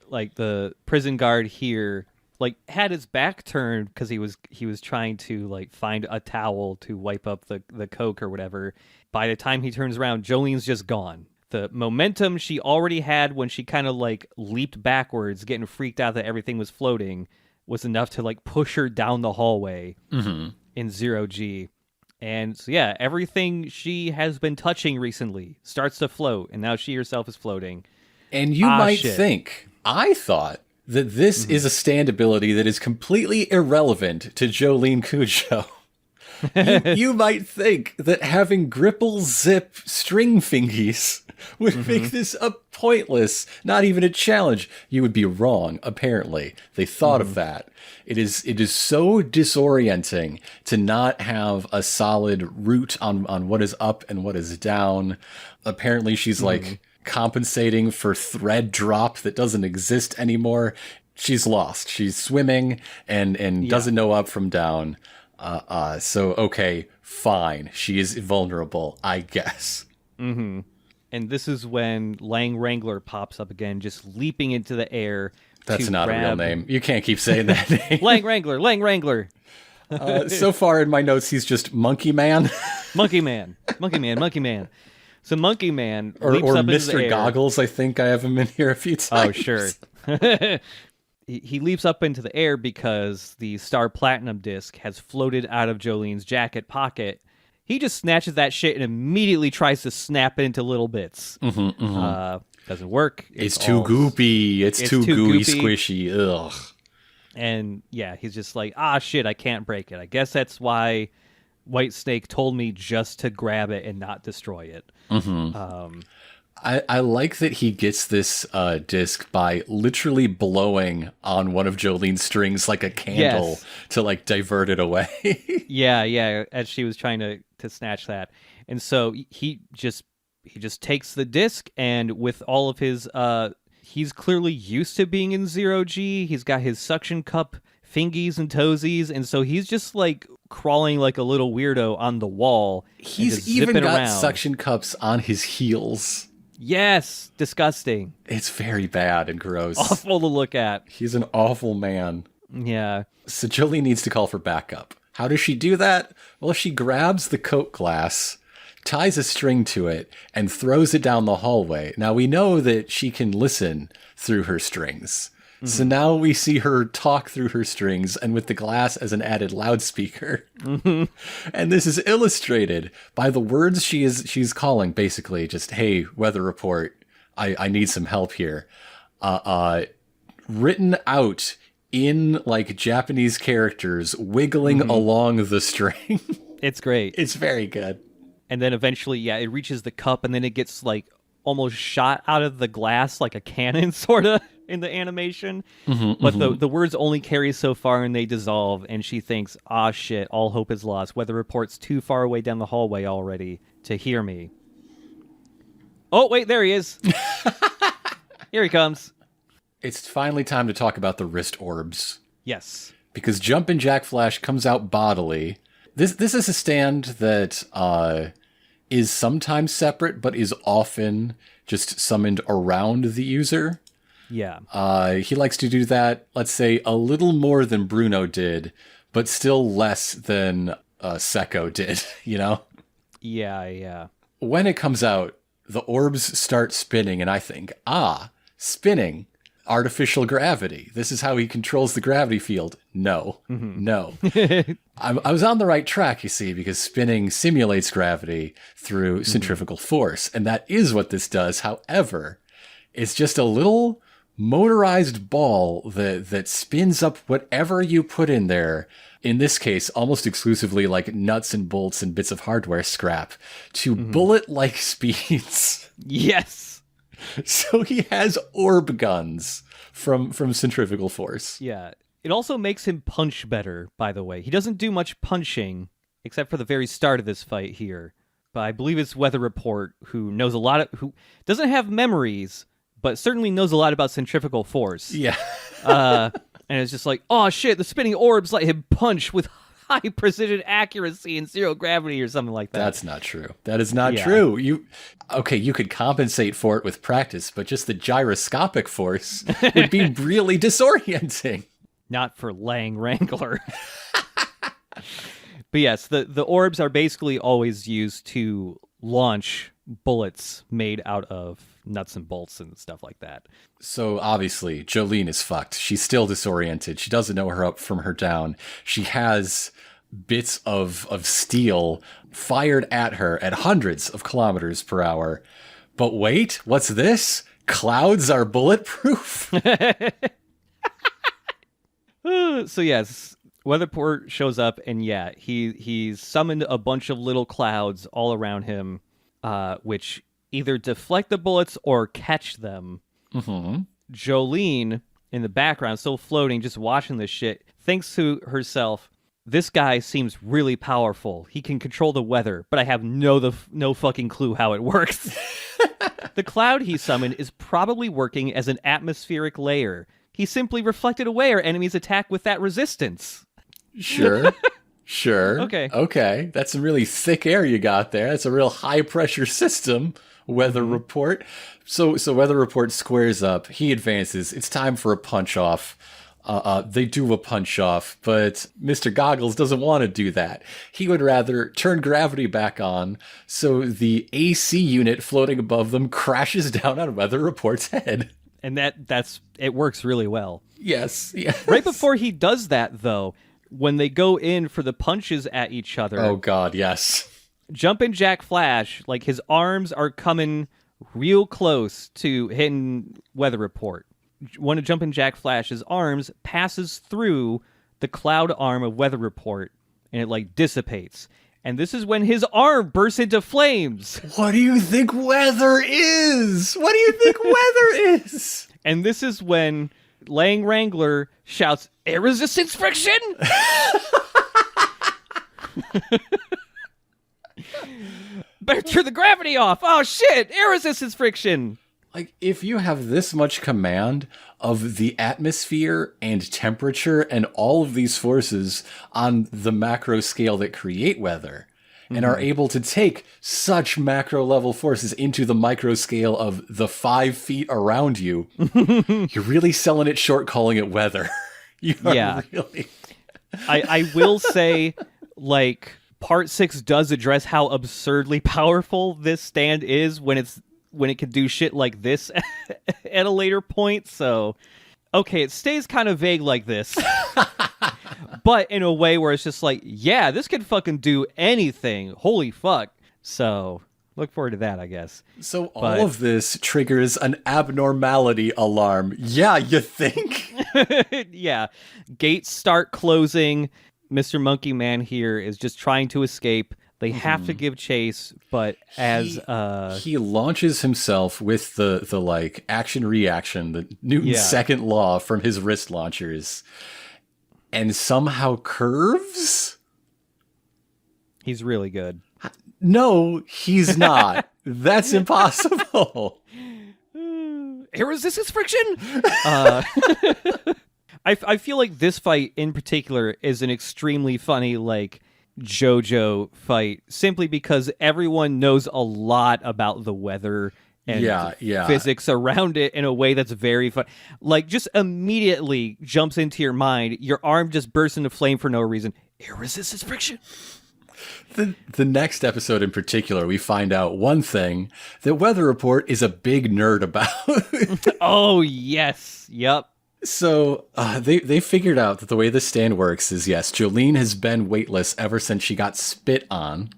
Speaker 2: Like the prison guard here like had his back turned because he was trying to like find a towel to wipe up the Coke or whatever. By the time he turns around, Jolene's just gone. The momentum she already had when she kind of like leaped backwards, getting freaked out that everything was floating, was enough to like push her down the hallway in 0G. And so, yeah, everything she has been touching recently starts to float, and now she herself is floating.
Speaker 1: And you might think, I thought that this is a stand ability that is completely irrelevant to Jolyne Cujo. You might think that having gripple zip string fingies would make this a pointless, not even a challenge. You would be wrong, apparently. They thought of that. It is so disorienting to not have a solid route on what is up and what is down. Apparently she's like compensating for thread drop that doesn't exist anymore. She's lost. She's swimming and doesn't know up from down. So, okay, fine. She is vulnerable, I guess.
Speaker 2: Mm-hmm. And this is when Lang Wrangler pops up again, just leaping into the air.
Speaker 1: That's not a real name. You can't keep saying that name.
Speaker 2: Lang Wrangler, Lang Wrangler.
Speaker 1: So far in my notes, he's just Monkey Man.
Speaker 2: Monkey Man, Monkey Man, Monkey Man. So Monkey Man leaps
Speaker 1: or
Speaker 2: up
Speaker 1: Mr.
Speaker 2: into the air.
Speaker 1: Goggles, I think I have him in here a few times.
Speaker 2: Oh, sure. He leaps up into the air because the Star Platinum disc has floated out of Jolyne's jacket pocket. He just snatches that shit and immediately tries to snap it into little bits. Doesn't work.
Speaker 1: It's too goopy. It's too gooey, squishy. Ugh.
Speaker 2: And yeah, he's just like, shit, I can't break it. I guess that's why White Snake told me just to grab it and not destroy it.
Speaker 1: I like that he gets this disc by literally blowing on one of Jolyne's strings like a candle to like divert it away.
Speaker 2: yeah, as she was trying to snatch that. And so he just takes the disc, and with all of his he's clearly used to being in 0G. He's got his suction cup fingies and toesies, and so he's just like crawling like a little weirdo on the wall.
Speaker 1: He's even got suction cups on his heels.
Speaker 2: Yes, disgusting.
Speaker 1: It's very bad and gross.
Speaker 2: Awful to look at.
Speaker 1: He's an awful man.
Speaker 2: Yeah.
Speaker 1: So Jolyne needs to call for backup. How does she do that? Well, she grabs the Coke glass, ties a string to it, and throws it down the hallway. Now, we know that she can listen through her strings. So now we see her talk through her strings and with the glass as an added loudspeaker. And this is illustrated by the words she's calling, basically just, hey, weather report, I need some help here. Written out in like Japanese characters, wiggling along the string.
Speaker 2: It's great.
Speaker 1: It's very good.
Speaker 2: And then eventually, it reaches the cup, and then it gets like almost shot out of the glass like a cannon, sort of, in the animation. But the words only carry so far, and they dissolve, and she thinks, shit, all hope is lost. Weather report's too far away down the hallway already to hear me. Oh, wait, there he is. Here he comes.
Speaker 1: It's finally time to talk about the wrist orbs.
Speaker 2: Yes.
Speaker 1: Because Jumpin' Jack Flash comes out bodily. This is a stand that is sometimes separate, but is often just summoned around the user.
Speaker 2: Yeah.
Speaker 1: He likes to do that, let's say, a little more than Bruno did, but still less than Sekko did, you know?
Speaker 2: Yeah.
Speaker 1: When it comes out, the orbs start spinning, and I think, spinning. Artificial gravity. This is how he controls the gravity field. No. I was on the right track, you see, because spinning simulates gravity through centrifugal force, and that is what this does. However, it's just a little motorized ball that spins up whatever you put in there. In this case, almost exclusively like nuts and bolts and bits of hardware scrap to bullet-like speeds.
Speaker 2: Yes.
Speaker 1: So he has orb guns from centrifugal force.
Speaker 2: Yeah. It also makes him punch better, by the way. He doesn't do much punching, except for the very start of this fight here. But I believe it's Weather Report, who doesn't have memories, but certainly knows a lot about centrifugal force.
Speaker 1: Yeah.
Speaker 2: And it's just like, oh shit, the spinning orbs let him punch with high precision accuracy and zero gravity or something like that.
Speaker 1: That's not true. That is not true. You could compensate for it with practice, but just the gyroscopic force would be really disorienting.
Speaker 2: Not for Lang Wrangler. But yes, the orbs are basically always used to launch bullets made out of nuts and bolts and stuff like that.
Speaker 1: So obviously, Jolyne is fucked. She's still disoriented. She doesn't know her up from her down. She has bits of steel fired at her at hundreds of kilometers per hour. But wait, what's this? Clouds are bulletproof?
Speaker 2: So yes, Weatherport shows up, and he's summoned a bunch of little clouds all around him, which either deflect the bullets or catch them.
Speaker 1: Mm-hmm.
Speaker 2: Jolyne, in the background, still floating, just watching this shit, thinks to herself, this guy seems really powerful. He can control the weather, but I have no fucking clue how it works. The cloud he summoned is probably working as an atmospheric layer. He simply reflected away our enemy's attack with that resistance.
Speaker 1: Sure.
Speaker 2: Okay.
Speaker 1: That's some really thick air you got there. That's a real high pressure system. Weather Report. So Weather Report squares up. He advances. It's time for a punch off. They do a punch off, but Mr. Goggles doesn't want to do that. He would rather turn gravity back on, so the AC unit floating above them crashes down on Weather Report's head.
Speaker 2: And it works really well.
Speaker 1: Yes.
Speaker 2: Right before he does that, though, when they go in for the punches at each other.
Speaker 1: Oh, God, yes.
Speaker 2: Jumpin' Jack Flash, like his arms are coming real close to hitting Weather Report. One of Jumpin' Jack Flash's arms passes through the cloud arm of Weather Report, and it like dissipates. And this is when his arm bursts into flames.
Speaker 1: What do you think weather is? What do you think weather is?
Speaker 2: And this is when Lang Wrangler shouts, "Air resistance friction!" Better turn the gravity off. Oh shit, air resistance friction.
Speaker 1: Like, if you have this much command of the atmosphere and temperature and all of these forces on the macro scale that create weather, and are able to take such macro level forces into the micro scale of the 5 feet around you, you're really selling it short calling it weather. You are really...
Speaker 2: I will say, like, Part 6 does address how absurdly powerful this stand is when it can do shit like this at a later point. So, okay, it stays kind of vague like this. But in a way where it's just like, yeah, this could fucking do anything. Holy fuck. So, look forward to that, I guess.
Speaker 1: So all of this triggers an abnormality alarm. Yeah, you think?
Speaker 2: Yeah. Gates start closing. Mr. Monkey Man here is just trying to escape. They have to give chase, but as
Speaker 1: he launches himself with the like action reaction, the Newton's second law from his wrist launchers, and somehow curves.
Speaker 2: He's really good.
Speaker 1: No, he's not. That's impossible.
Speaker 2: Air resistance friction. I feel like this fight in particular is an extremely funny like JoJo fight, simply because everyone knows a lot about the weather and physics around it in a way that's very fun. Like, just immediately jumps into your mind. Your arm just bursts into flame for no reason. Air resistance friction.
Speaker 1: The next episode in particular, we find out one thing that Weather Report is a big nerd about.
Speaker 2: Oh, yes. Yep.
Speaker 1: So they figured out that the way this stand works is, yes, Jolyne has been weightless ever since she got spit on,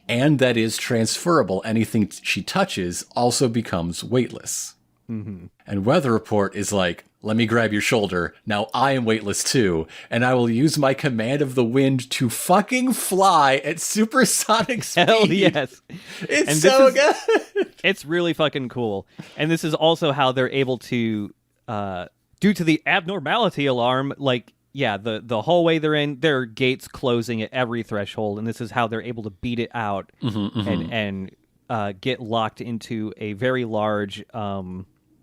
Speaker 1: and that is transferable. Anything she touches also becomes weightless. And Weather Report is like, let me grab your shoulder. Now I am weightless too, and I will use my command of the wind to fucking fly at supersonic speed.
Speaker 2: Hell yes.
Speaker 1: It's so good.
Speaker 2: It's really fucking cool. And this is also how they're able to... due to the abnormality alarm, like, yeah, the hallway they're in, there are gates closing at every threshold, and this is how they're able to beat it out and get locked into a very large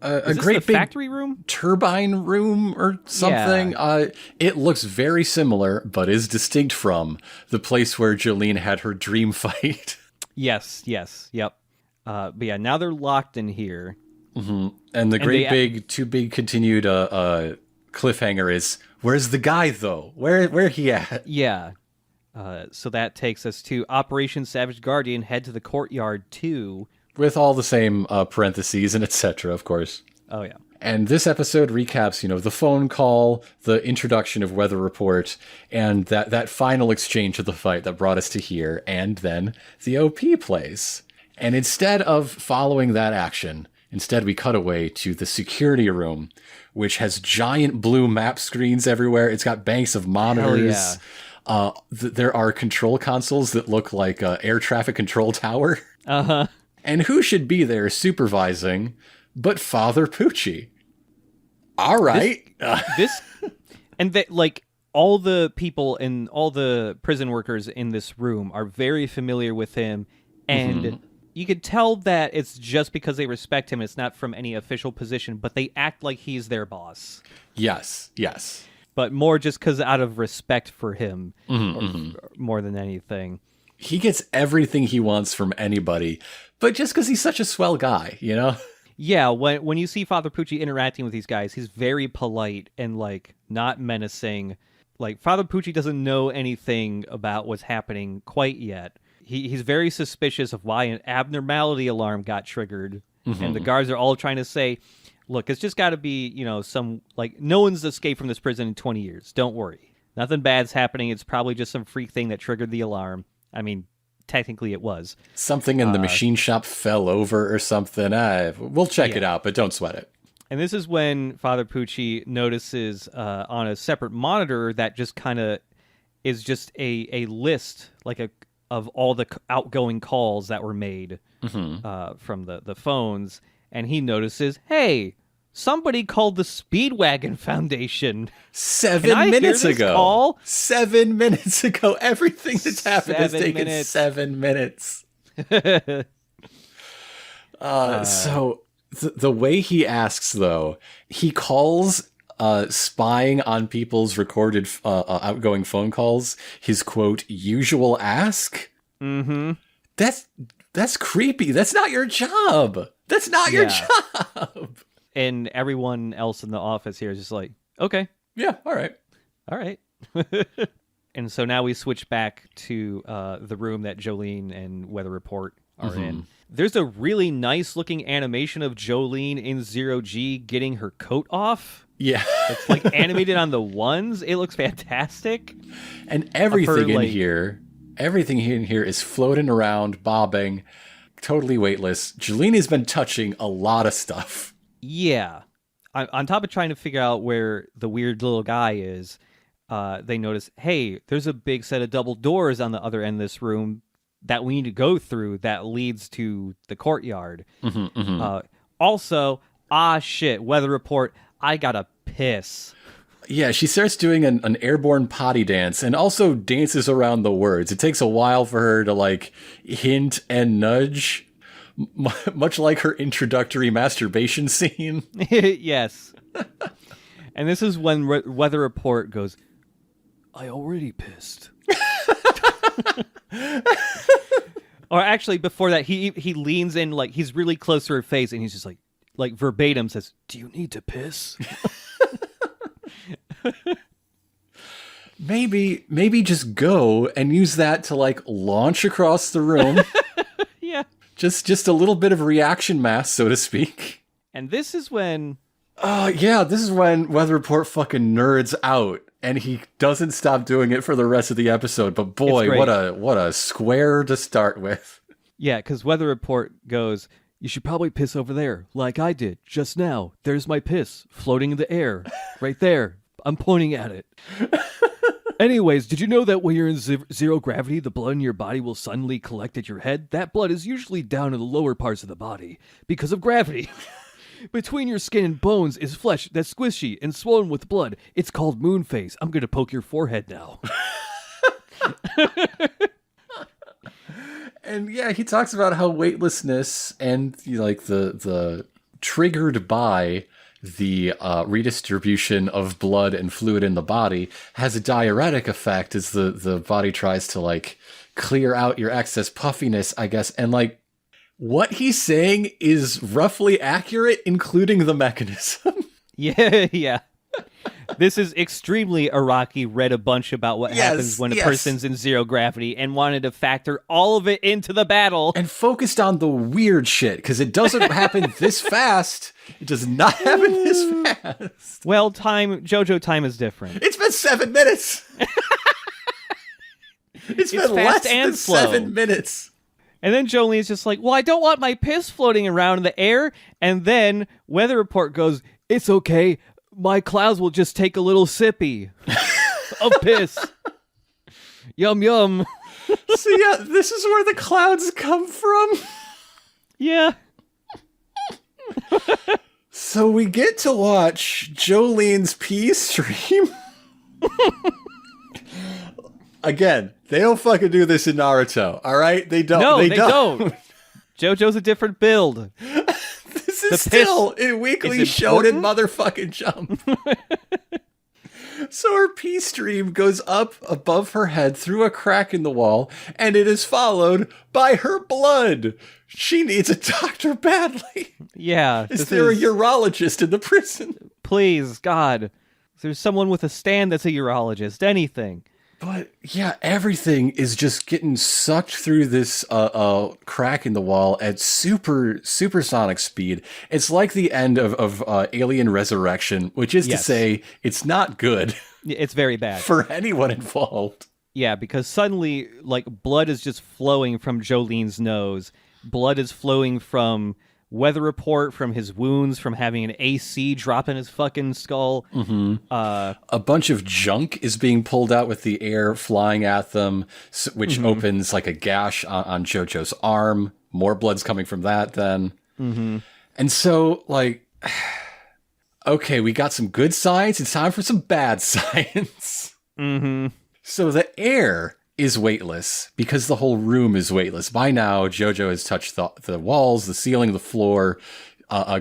Speaker 1: a great big
Speaker 2: factory room,
Speaker 1: turbine room or something. Yeah. It looks very similar, but is distinct from the place where Jolyne had her dream fight. Yes,
Speaker 2: yep. But yeah, now they're locked in here.
Speaker 1: And the big continued cliffhanger is, where's the guy though? Where he at?
Speaker 2: Yeah. So that takes us to Operation Savage Guardian. Head to the courtyard 2.
Speaker 1: With all the same parentheses and etc. Of course.
Speaker 2: Oh, yeah.
Speaker 1: And this episode recaps, the phone call, the introduction of Weather Report, and that final exchange of the fight that brought us to here, and then the OP plays. And instead of following that action, instead we cut away to the security room, which has giant blue map screens everywhere. It's got banks of monitors.
Speaker 2: Hell yeah.
Speaker 1: There are control consoles that look like an air traffic control tower.
Speaker 2: Uh-huh.
Speaker 1: And who should be there supervising but Father Pucci? All right.
Speaker 2: All the people and all the prison workers in this room are very familiar with him, and you could tell that it's just because they respect him. It's not from any official position, but they act like he's their boss.
Speaker 1: Yes.
Speaker 2: But more just because out of respect for him, more than anything.
Speaker 1: He gets everything he wants from anybody, but just because he's such a swell guy,
Speaker 2: Yeah, when you see Father Pucci interacting with these guys, he's very polite and, not menacing. Father Pucci doesn't know anything about what's happening quite yet. He's very suspicious of why an abnormality alarm got triggered. And the guards are all trying to say, look, it's just got to be, no one's escaped from this prison in 20 years. Don't worry. Nothing bad's happening. It's probably just some freak thing that triggered the alarm. I mean, technically it was.
Speaker 1: Something in the machine shop fell over or something. We'll check it out, but don't sweat it.
Speaker 2: And this is when Father Pucci notices on a separate monitor that just kind of is just a list of all the outgoing calls that were made from the phones. And he notices, hey, somebody called the Speedwagon Foundation
Speaker 1: 7 minutes ago.
Speaker 2: Call?
Speaker 1: 7 minutes ago. Everything that's happened has taken 7 minutes. So the way he asks, though, he calls spying on people's recorded outgoing phone calls his, quote, usual ask.
Speaker 2: Mm-hmm.
Speaker 1: That's creepy. That's not your job. That's not your job.
Speaker 2: And everyone else in the office here is just like, okay.
Speaker 1: Yeah, all right.
Speaker 2: And so now we switch back to the room that Jolyne and Weather Report are in. There's a really nice looking animation of Jolyne in 0G getting her coat off.
Speaker 1: Yeah.
Speaker 2: It's animated on the ones. It looks fantastic.
Speaker 1: And everything in here is floating around, bobbing, totally weightless. Jolyne has been touching a lot of stuff.
Speaker 2: Yeah. On top of trying to figure out where the weird little guy is, they notice, hey, there's a big set of double doors on the other end of this room that we need to go through that leads to the courtyard. Also, shit, Weather Report, I gotta piss.
Speaker 1: Yeah, she starts doing an airborne potty dance and also dances around the words. It takes a while for her to hint and nudge, much like her introductory masturbation scene.
Speaker 2: Yes. And this is when Weather Report goes, I already pissed. Or actually, before that, he leans in, he's really close to her face, and he's just like verbatim says, do you need to piss?
Speaker 1: Maybe just go and use that to launch across the room.
Speaker 2: Yeah.
Speaker 1: Just a little bit of reaction mass, so to speak.
Speaker 2: And this is when...
Speaker 1: this is when Weather Report fucking nerds out. And he doesn't stop doing it for the rest of the episode. But boy, what a square to start with.
Speaker 2: Yeah, because Weather Report goes, you should probably piss over there, like I did just now. There's my piss floating in the air. Right there. I'm pointing at it. Anyways, did you know that when you're in zero gravity, the blood in your body will suddenly collect at your head? That blood is usually down in the lower parts of the body because of gravity. Between your skin and bones is flesh that's squishy and swollen with blood. It's called moon phase. I'm going to poke your forehead now.
Speaker 1: And yeah, he talks about how weightlessness and the triggered by the redistribution of blood and fluid in the body has a diuretic effect as the body tries to clear out your excess puffiness, I guess. And what he's saying is roughly accurate, including the mechanism.
Speaker 2: Yeah. This is extremely Iraqi. Read a bunch about what happens when a person's in zero gravity and wanted to factor all of it into the battle.
Speaker 1: And focused on the weird shit, because it doesn't happen this fast. It does not happen this fast.
Speaker 2: Well, JoJo time is different.
Speaker 1: It's been 7 minutes. It's been less than
Speaker 2: slow.
Speaker 1: 7 minutes.
Speaker 2: And then Jolyne's just like, well, I don't want my piss floating around in the air. And then Weather Report goes, it's okay. My clouds will just take a little sippy of piss. Yum, yum.
Speaker 1: So yeah, this is where the clouds come from.
Speaker 2: Yeah.
Speaker 1: So we get to watch Jolyne's pee stream. Again, they don't fucking do this in Naruto, all right? They don't.
Speaker 2: No, they don't. JoJo's a different build.
Speaker 1: This is still a weekly Shonen motherfucking Jump. So her pee stream goes up above her head through a crack in the wall, and it is followed by her blood. She needs a doctor badly.
Speaker 2: Yeah.
Speaker 1: Is there a urologist in the prison?
Speaker 2: Please, God. There's someone with a stand that's a urologist. Anything.
Speaker 1: But yeah, everything is just getting sucked through this crack in the wall at supersonic speed. It's like the end of Alien Resurrection, which is to say, it's not good.
Speaker 2: It's very bad
Speaker 1: for anyone involved.
Speaker 2: Yeah, because suddenly, like, blood is just flowing from Jolyne's nose. Blood is flowing from Weather Report, from his wounds, from having an AC drop in his fucking skull.
Speaker 1: Mm-hmm. A bunch of junk is being pulled out with the air flying at them, which opens like a gash on JoJo's arm. More blood's coming from that then. Mm-hmm. And so, like, okay, we got some good science. It's time for some bad science.
Speaker 2: Mm-hmm.
Speaker 1: So the air is weightless because the whole room is weightless. By now, JoJo has touched the walls, the ceiling, the floor,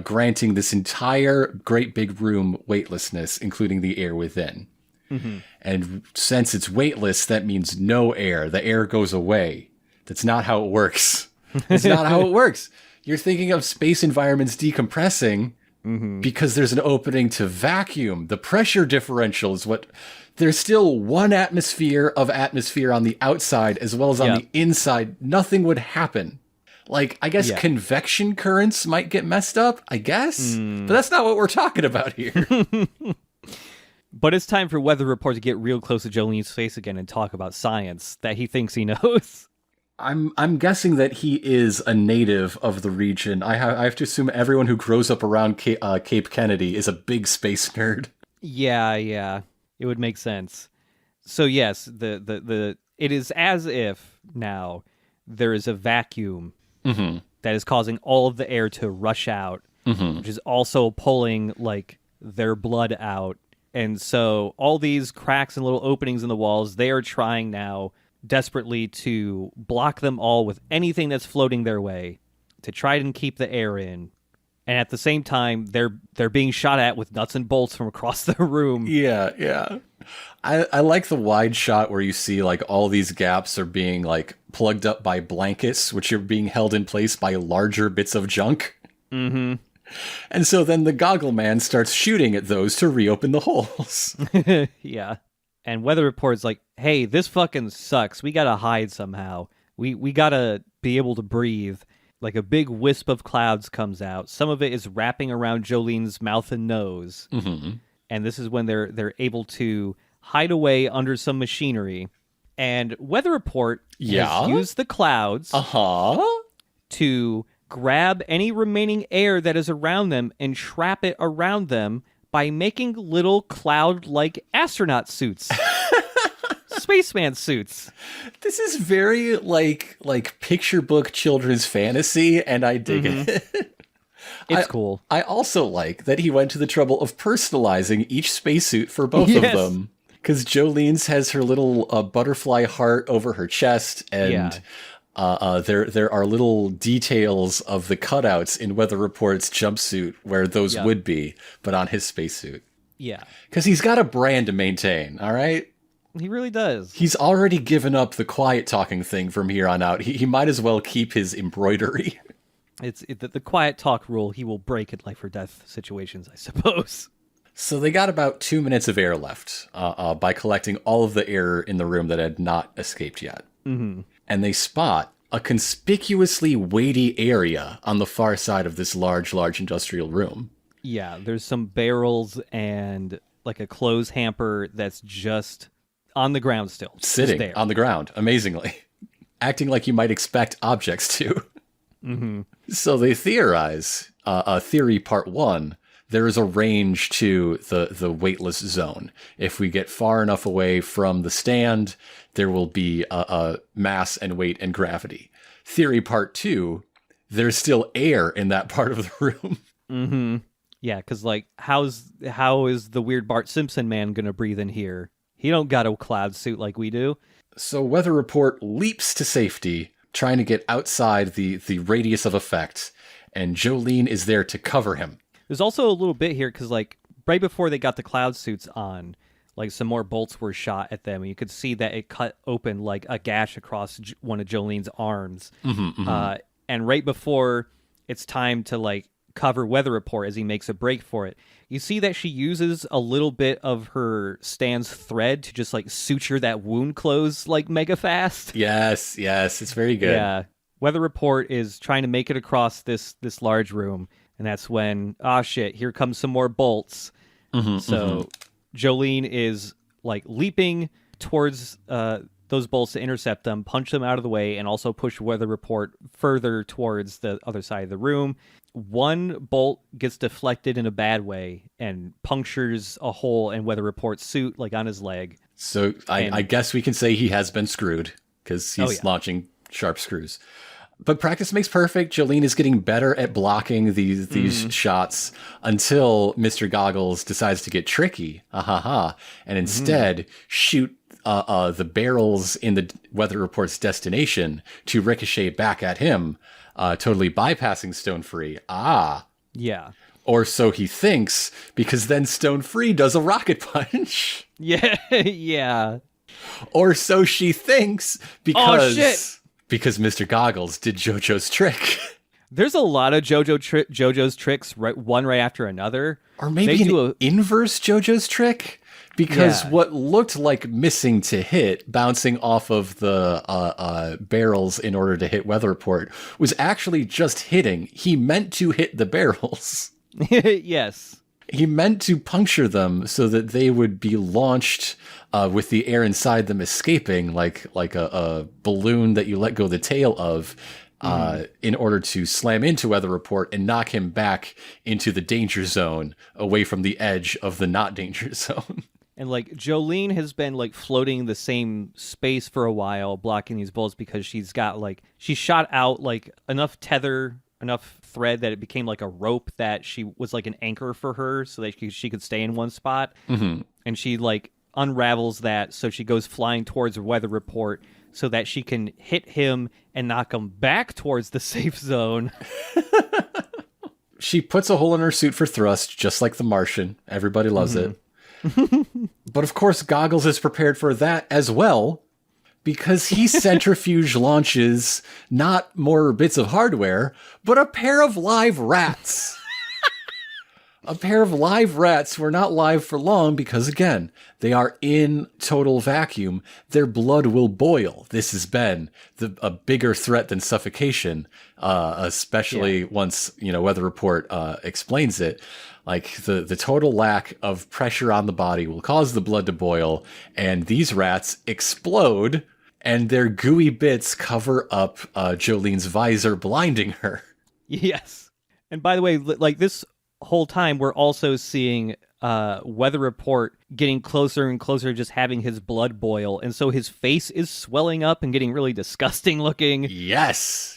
Speaker 1: granting this entire great big room weightlessness, including the air within. Mm-hmm. And since it's weightless, that means no air. The air goes away. That's not how it works. It's not how it works. You're thinking of space environments decompressing because there's an opening to vacuum. The pressure differential is what... There's still one atmosphere on the outside as well as on the inside. Nothing would happen. Like, I guess convection currents might get messed up, I guess. But that's not what we're talking about here.
Speaker 2: But it's time for Weather Report to get real close to Jolyne's face again and talk about science that he thinks he knows.
Speaker 1: I'm guessing that he is a native of the region. I have to assume everyone who grows up around Cape Kennedy is a big space nerd.
Speaker 2: Yeah. It would make sense. So yes, it is as if now there is a vacuum that is causing all of the air to rush out, which is also pulling like their blood out. And so all these cracks and little openings in the walls, they are trying now desperately to block them all with anything that's floating their way to try and keep the air in. And at the same time, they're being shot at with nuts and bolts from across the room.
Speaker 1: Yeah. I like the wide shot where you see like all these gaps are being like plugged up by blankets, which are being held in place by larger bits of junk. Mm-hmm. And so then the goggle man starts shooting at those to reopen the holes.
Speaker 2: Yeah. And Weather Report's like, hey, this fucking sucks. We gotta hide somehow. We gotta be able to breathe. Like a big wisp of clouds comes out. Some of it is wrapping around Jolyne's mouth and nose. Mm-hmm. And this is when they're able to hide away under some machinery. And Weather Report has used the clouds to grab any remaining air that is around them and trap it around them by making little cloud-like astronaut suits. Spaceman suits.
Speaker 1: This is very like picture book children's fantasy, and I dig it.
Speaker 2: It's cool.
Speaker 1: I also like that he went to the trouble of personalizing each spacesuit for both of them. Because Jolyne's has her little butterfly heart over her chest, and there are little details of the cutouts in Weather Report's jumpsuit where those would be, but on his spacesuit.
Speaker 2: Yeah.
Speaker 1: Because he's got a brand to maintain, all right?
Speaker 2: He really does.
Speaker 1: He's already given up the quiet talking thing from here on out. He might as well keep his embroidery.
Speaker 2: It's the quiet talk rule he will break at life or death situations, I suppose.
Speaker 1: So they got about 2 minutes of air left by collecting all of the air in the room that had not escaped yet.
Speaker 2: Mm-hmm.
Speaker 1: And they spot a conspicuously weighty area on the far side of this large industrial room.
Speaker 2: Yeah, there's some barrels and like a clothes hamper that's just on the ground still.
Speaker 1: Sitting
Speaker 2: there.
Speaker 1: on the ground, amazingly. Acting like you might expect objects to.
Speaker 2: Mm-hmm.
Speaker 1: So they theorize, theory part 1, there is a range to the weightless zone. If we get far enough away from the stand, there will be a mass and weight and gravity. Theory part 2, there's still air in that part of the room.
Speaker 2: Mm-hmm. Yeah, because like, how is the weird Bart Simpson man gonna breathe in here? He don't got a cloud suit like we do.
Speaker 1: So Weather Report leaps to safety, trying to get outside the radius of effect, and Jolyne is there to cover him.
Speaker 2: There's also a little bit here because, like, right before they got the cloud suits on, like, some more bolts were shot at them, and you could see that it cut open, like, a gash across one of Jolene's arms.
Speaker 1: Mm-hmm, mm-hmm.
Speaker 2: And right before it's time to, like, cover Weather Report as he makes a break for it, you see that she uses a little bit of her stand's thread to just, like, suture that wound close, like, mega fast.
Speaker 1: Yes, it's very good.
Speaker 2: Yeah. Weather Report is trying to make it across this large room, and that's when, shit, here comes some more bolts.
Speaker 1: Mm-hmm,
Speaker 2: So Jolyne is like leaping towards those bolts to intercept them, punch them out of the way, and also push Weather Report further towards the other side of the room. One bolt gets deflected in a bad way and punctures a hole in Weather Report's suit, like on his leg.
Speaker 1: So I guess we can say he has been screwed because he's launching sharp screws. But practice makes perfect. Jolyne is getting better at blocking these shots until Mr. Goggles decides to get tricky, and instead shoot the barrels in the Weather Report's destination to ricochet back at him, totally bypassing Stone Free.
Speaker 2: Yeah.
Speaker 1: Or so he thinks, because then Stone Free does a rocket punch.
Speaker 2: Yeah, yeah.
Speaker 1: Or so she thinks, because...
Speaker 2: Oh, shit.
Speaker 1: Because Mr. Goggles did JoJo's trick.
Speaker 2: There's a lot of JoJo's tricks, one right after another.
Speaker 1: Or maybe inverse JoJo's trick? Because what looked like missing to hit, bouncing off of the barrels in order to hit Weather Report, was actually just hitting. He meant to hit the barrels.
Speaker 2: Yes.
Speaker 1: He meant to puncture them so that they would be launched with the air inside them escaping, like a balloon that you let go the tail of, in order to slam into Weather Report and knock him back into the danger zone, away from the edge of the not danger zone.
Speaker 2: And like Jolyne has been like floating the same space for a while, blocking these bolts because she's got she shot out like enough thread that it became like a rope that she was like an anchor for her so that she could stay in one spot.
Speaker 1: Mm-hmm.
Speaker 2: And she like unravels that, so she goes flying towards Weather Report so that she can hit him and knock him back towards the safe zone.
Speaker 1: She puts a hole in her suit for thrust, just like the Martian. Everybody loves it. But of course, Goggles is prepared for that as well, because he centrifuge launches not more bits of hardware, but a pair of live rats. A pair of live rats who are not live for long because, again, they are in total vacuum. Their blood will boil. This has been a bigger threat than suffocation, especially once, Weather Report explains it. Like, the total lack of pressure on the body will cause the blood to boil, and these rats explode, and their gooey bits cover up Jolene's visor, blinding her.
Speaker 2: Yes. And by the way, like this whole time, we're also seeing Weather Report getting closer and closer, just having his blood boil. And so his face is swelling up and getting really disgusting looking.
Speaker 1: Yes.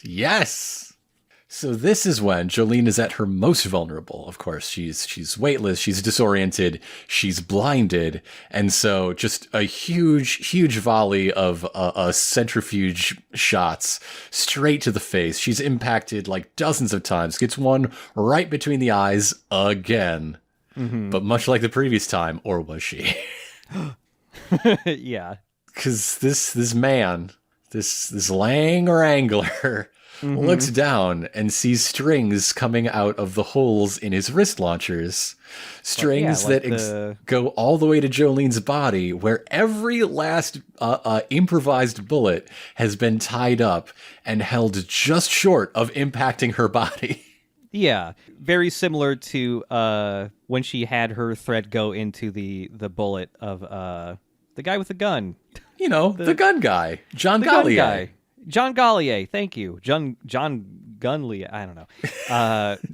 Speaker 1: So this is when Jolyne is at her most vulnerable. Of course, she's weightless, she's disoriented, she's blinded, and so just a huge volley of centrifuge shots straight to the face. She's impacted like dozens of times, gets one right between the eyes again. Mm-hmm. But much like the previous time, or was she?
Speaker 2: Yeah.
Speaker 1: Because this man, this Lang Wrangler, looks down and sees strings coming out of the holes in his wrist launchers. Strings that go all the way to Jolyne's body, where every last improvised bullet has been tied up and held just short of impacting her body.
Speaker 2: Yeah, very similar to when she had her thread go into the bullet of the guy with the gun.
Speaker 1: You know, the gun guy, John Gallier.
Speaker 2: John Gallier, thank you. John Gunley, I don't know.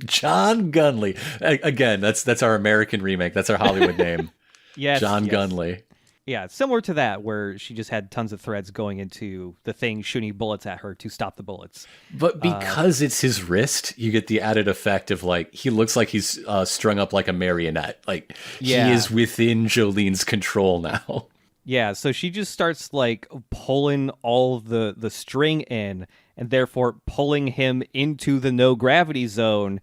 Speaker 1: John Gunley. Again, that's our American remake. That's our Hollywood name.
Speaker 2: Yes,
Speaker 1: John Gunley.
Speaker 2: Yeah, similar to that, where she just had tons of threads going into the thing, shooting bullets at her to stop the bullets.
Speaker 1: But because it's his wrist, you get the added effect of, like, he looks like he's strung up like a marionette. Like, he is within Jolyne's control now.
Speaker 2: Yeah, so she just starts, like, pulling all the string in, and therefore pulling him into the no-gravity zone.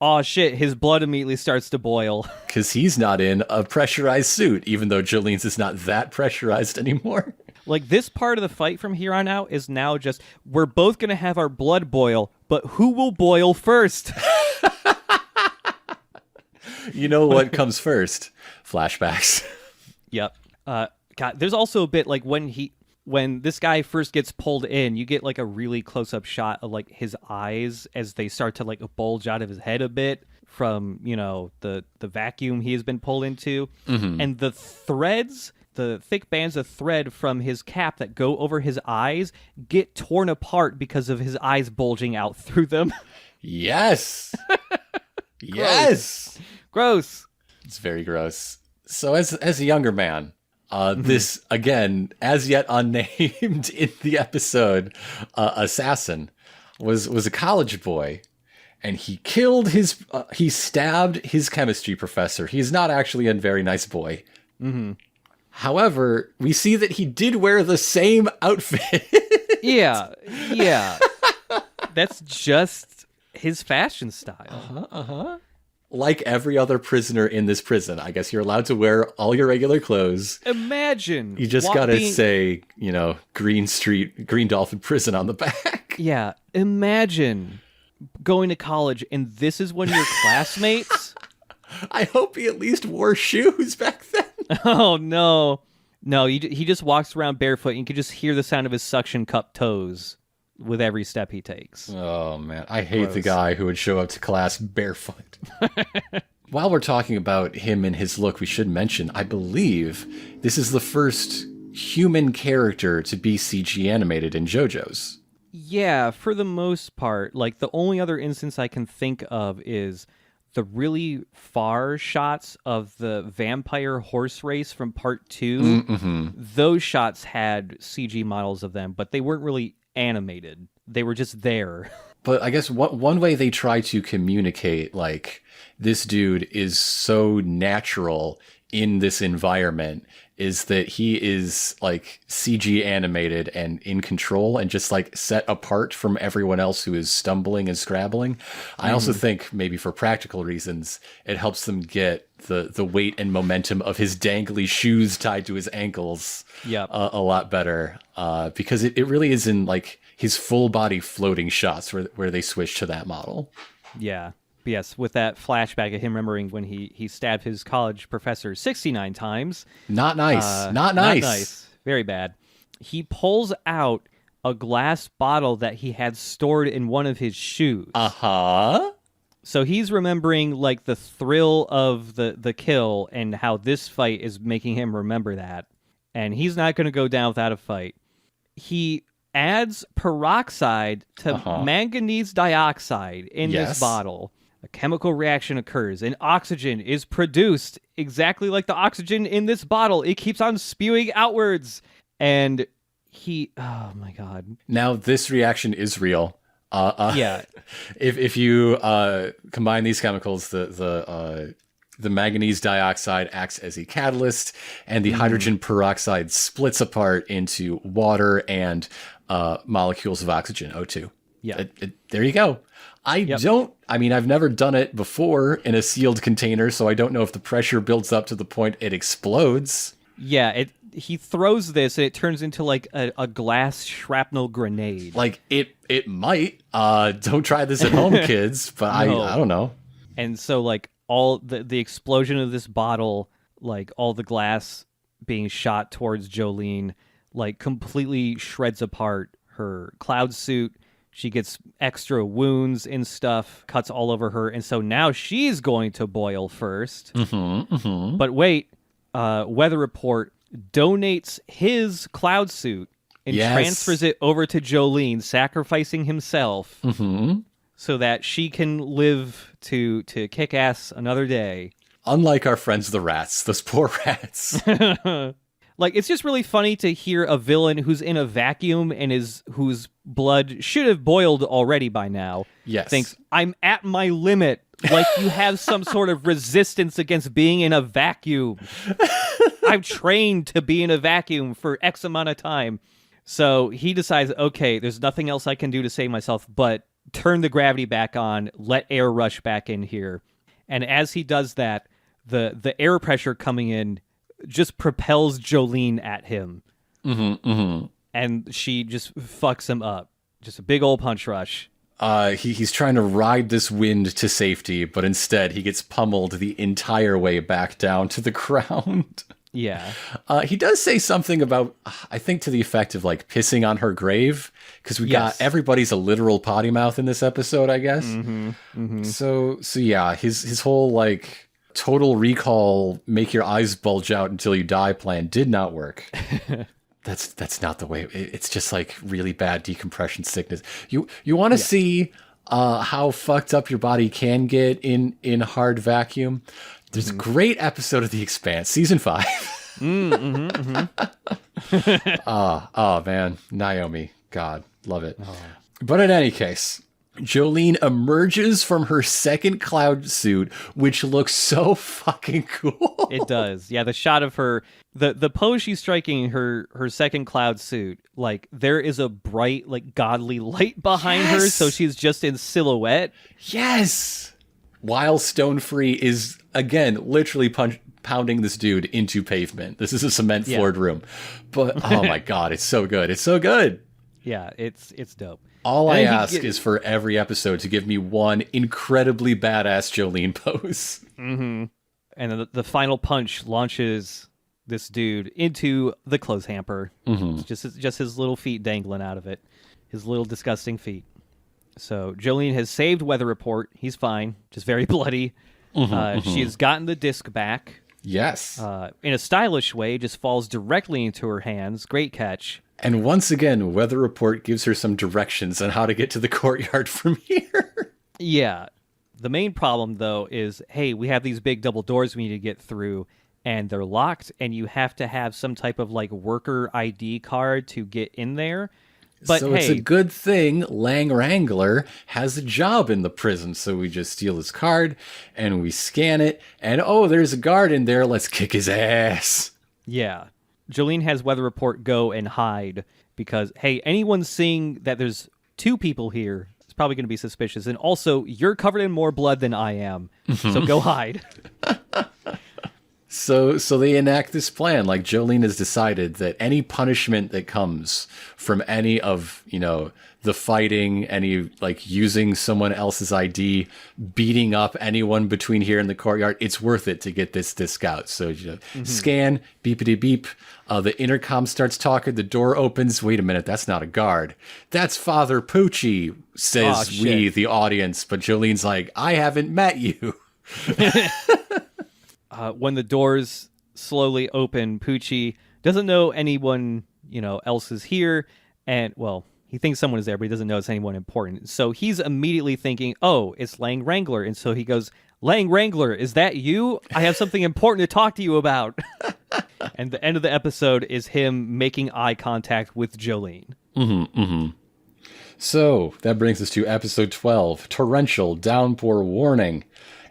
Speaker 2: Oh shit, his blood immediately starts to boil.
Speaker 1: Because he's not in a pressurized suit, even though Jolyne's is not that pressurized anymore.
Speaker 2: Like, this part of the fight from here on out is now just, we're both going to have our blood boil, but who will boil first?
Speaker 1: You know what comes first? Flashbacks.
Speaker 2: Yep. God, there's also a bit like when this guy first gets pulled in, you get like a really close-up shot of like his eyes as they start to like bulge out of his head a bit from, you know, the vacuum he has been pulled into. Mm-hmm. And the threads, the thick bands of thread from his cap that go over his eyes get torn apart because of his eyes bulging out through them.
Speaker 1: Yes. Yes.
Speaker 2: Gross.
Speaker 1: It's very gross. So as a younger man, this, again, as yet unnamed in the episode, assassin was a college boy, and he killed he stabbed his chemistry professor. He's not actually a very nice boy. Mm-hmm. However, we see that he did wear the same outfit. Yeah.
Speaker 2: That's just his fashion style.
Speaker 1: Like every other prisoner in this prison. I guess you're allowed to wear all your regular clothes.
Speaker 2: Imagine.
Speaker 1: You just gotta say, you know, Green Dolphin Prison on the back.
Speaker 2: Yeah. Imagine going to college and this is one of your classmates.
Speaker 1: I hope he at least wore shoes back then.
Speaker 2: Oh, no. No, he just walks around barefoot and you can just hear the sound of his suction cup toes with every step he takes.
Speaker 1: Oh, man. I hate the guy who would show up to class barefoot. While we're talking about him and his look, we should mention, I believe this is the first human character to be CG animated in JoJo's.
Speaker 2: Yeah, for the most part. Like, the only other instance I can think of is the really far shots of the vampire horse race from part 2. Mm-hmm. Those shots had CG models of them, but they weren't really animated. They were just there.
Speaker 1: But I guess one way they try to communicate, like, this dude is so natural in this environment is that he is, like, CG animated and in control and just, like, set apart from everyone else who is stumbling and scrabbling. I also think maybe for practical reasons, it helps them get the weight and momentum of his dangly shoes tied to his ankles a lot better. Because it really is in, like, his full body floating shots where they switch to that model.
Speaker 2: Yeah. Yes, with that flashback of him remembering when he stabbed his college professor 69 times.
Speaker 1: Not nice. Not nice.
Speaker 2: Very bad. He pulls out a glass bottle that he had stored in one of his shoes.
Speaker 1: Uh-huh.
Speaker 2: So he's remembering, like, the thrill of the kill and how this fight is making him remember that. And he's not going to go down without a fight. He adds peroxide to manganese dioxide in this bottle. A chemical reaction occurs, and oxygen is produced exactly like the oxygen in this bottle. It keeps on spewing outwards. And oh my God.
Speaker 1: Now, this reaction is real.
Speaker 2: Yeah.
Speaker 1: If you combine these chemicals, the manganese dioxide acts as a catalyst, and the hydrogen peroxide splits apart into water and molecules of oxygen, O2.
Speaker 2: Yeah.
Speaker 1: There you go. I've never done it before in a sealed container, so I don't know if the pressure builds up to the point it explodes.
Speaker 2: Yeah, he throws this and it turns into like a glass shrapnel grenade.
Speaker 1: Like it might. Don't try this at home, kids. But
Speaker 2: No.
Speaker 1: I don't know.
Speaker 2: And so like all the explosion of this bottle, like all the glass being shot towards Jolyne, like completely shreds apart her cloud suit. She gets extra wounds and stuff, cuts all over her, and so now she's going to boil first. But wait, Weather Report donates his cloud suit and transfers it over to Jolyne, sacrificing himself so that she can live to kick ass another day.
Speaker 1: Unlike our friends the rats, those poor rats.
Speaker 2: Like, it's just really funny to hear a villain who's in a vacuum and whose blood should have boiled already by now.
Speaker 1: Yes.
Speaker 2: Thinks, I'm at my limit. Like you have some sort of resistance against being in a vacuum. I've trained to be in a vacuum for X amount of time. So he decides, okay, there's nothing else I can do to save myself but turn the gravity back on, let air rush back in here. And as he does that, the air pressure coming in just propels Jolyne at him. And she just fucks him up. Just a big old punch rush.
Speaker 1: He's trying to ride this wind to safety, but instead he gets pummeled the entire way back down to the ground.
Speaker 2: Yeah.
Speaker 1: He does say something about, I think to the effect of like pissing on her grave, because we got everybody's a literal potty mouth in this episode, I guess. So yeah, his whole like total recall, make your eyes bulge out until you die plan did not work. That's not the way. It's just like really bad decompression sickness. You want to see how fucked up your body can get in hard vacuum. There's a great episode of The Expanse, season 5. Oh man, Naomi, God, love it. But in any case, Jolyne emerges from her second cloud suit, which looks so fucking cool.
Speaker 2: It does. Yeah, the shot of her, the pose she's striking in her second cloud suit, like there is a bright, like godly light behind her, so she's just in silhouette.
Speaker 1: Yes. While Stone Free is, again, literally pounding this dude into pavement. This is a cement floored room. But oh my God, it's so good. It's so good.
Speaker 2: Yeah, it's dope.
Speaker 1: All I ask is for every episode to give me one incredibly badass Jolyne pose.
Speaker 2: And then the final punch launches this dude into the clothes hamper. Just his little feet dangling out of it. His little disgusting feet. So Jolyne has saved Weather Report. He's fine. Just very bloody. She has gotten the disc back.
Speaker 1: Yes.
Speaker 2: In a stylish way, just falls directly into her hands. Great catch.
Speaker 1: And once again, Weather Report gives her some directions on how to get to the courtyard from here.
Speaker 2: Yeah. The main problem, though, is, hey, we have these big double doors we need to get through, and they're locked, and you have to have some type of, like, worker ID card to get in there. But,
Speaker 1: so it's a good thing Lang Wrangler has a job in the prison, so we just steal his card, and we scan it, and oh, there's a guard in there, let's kick his ass.
Speaker 2: Yeah. Jolyne has Weather Report go and hide because, hey, anyone seeing that there's two people here is probably going to be suspicious. And also, you're covered in more blood than I am, so go hide.
Speaker 1: So they enact this plan. Like, Jolyne has decided that any punishment that comes from any of, the fighting, any, like, using someone else's ID, beating up anyone between here and the courtyard, it's worth it to get this disc out. So, scan, beepity beep. The intercom starts talking. The door opens. Wait a minute, that's not a guard. That's Father Poochie, says we, the audience. But Jolene's like, I haven't met you.
Speaker 2: When the doors slowly open, Poochie doesn't know anyone, else is here. And, well, he thinks someone is there, but he doesn't know it's anyone important. So he's immediately thinking, oh, it's Lang Wrangler. And so he goes, Lang Wrangler, is that you? I have something important to talk to you about. And the end of the episode is him making eye contact with Jolyne.
Speaker 1: So that brings us to episode 12, Torrential Downpour Warning.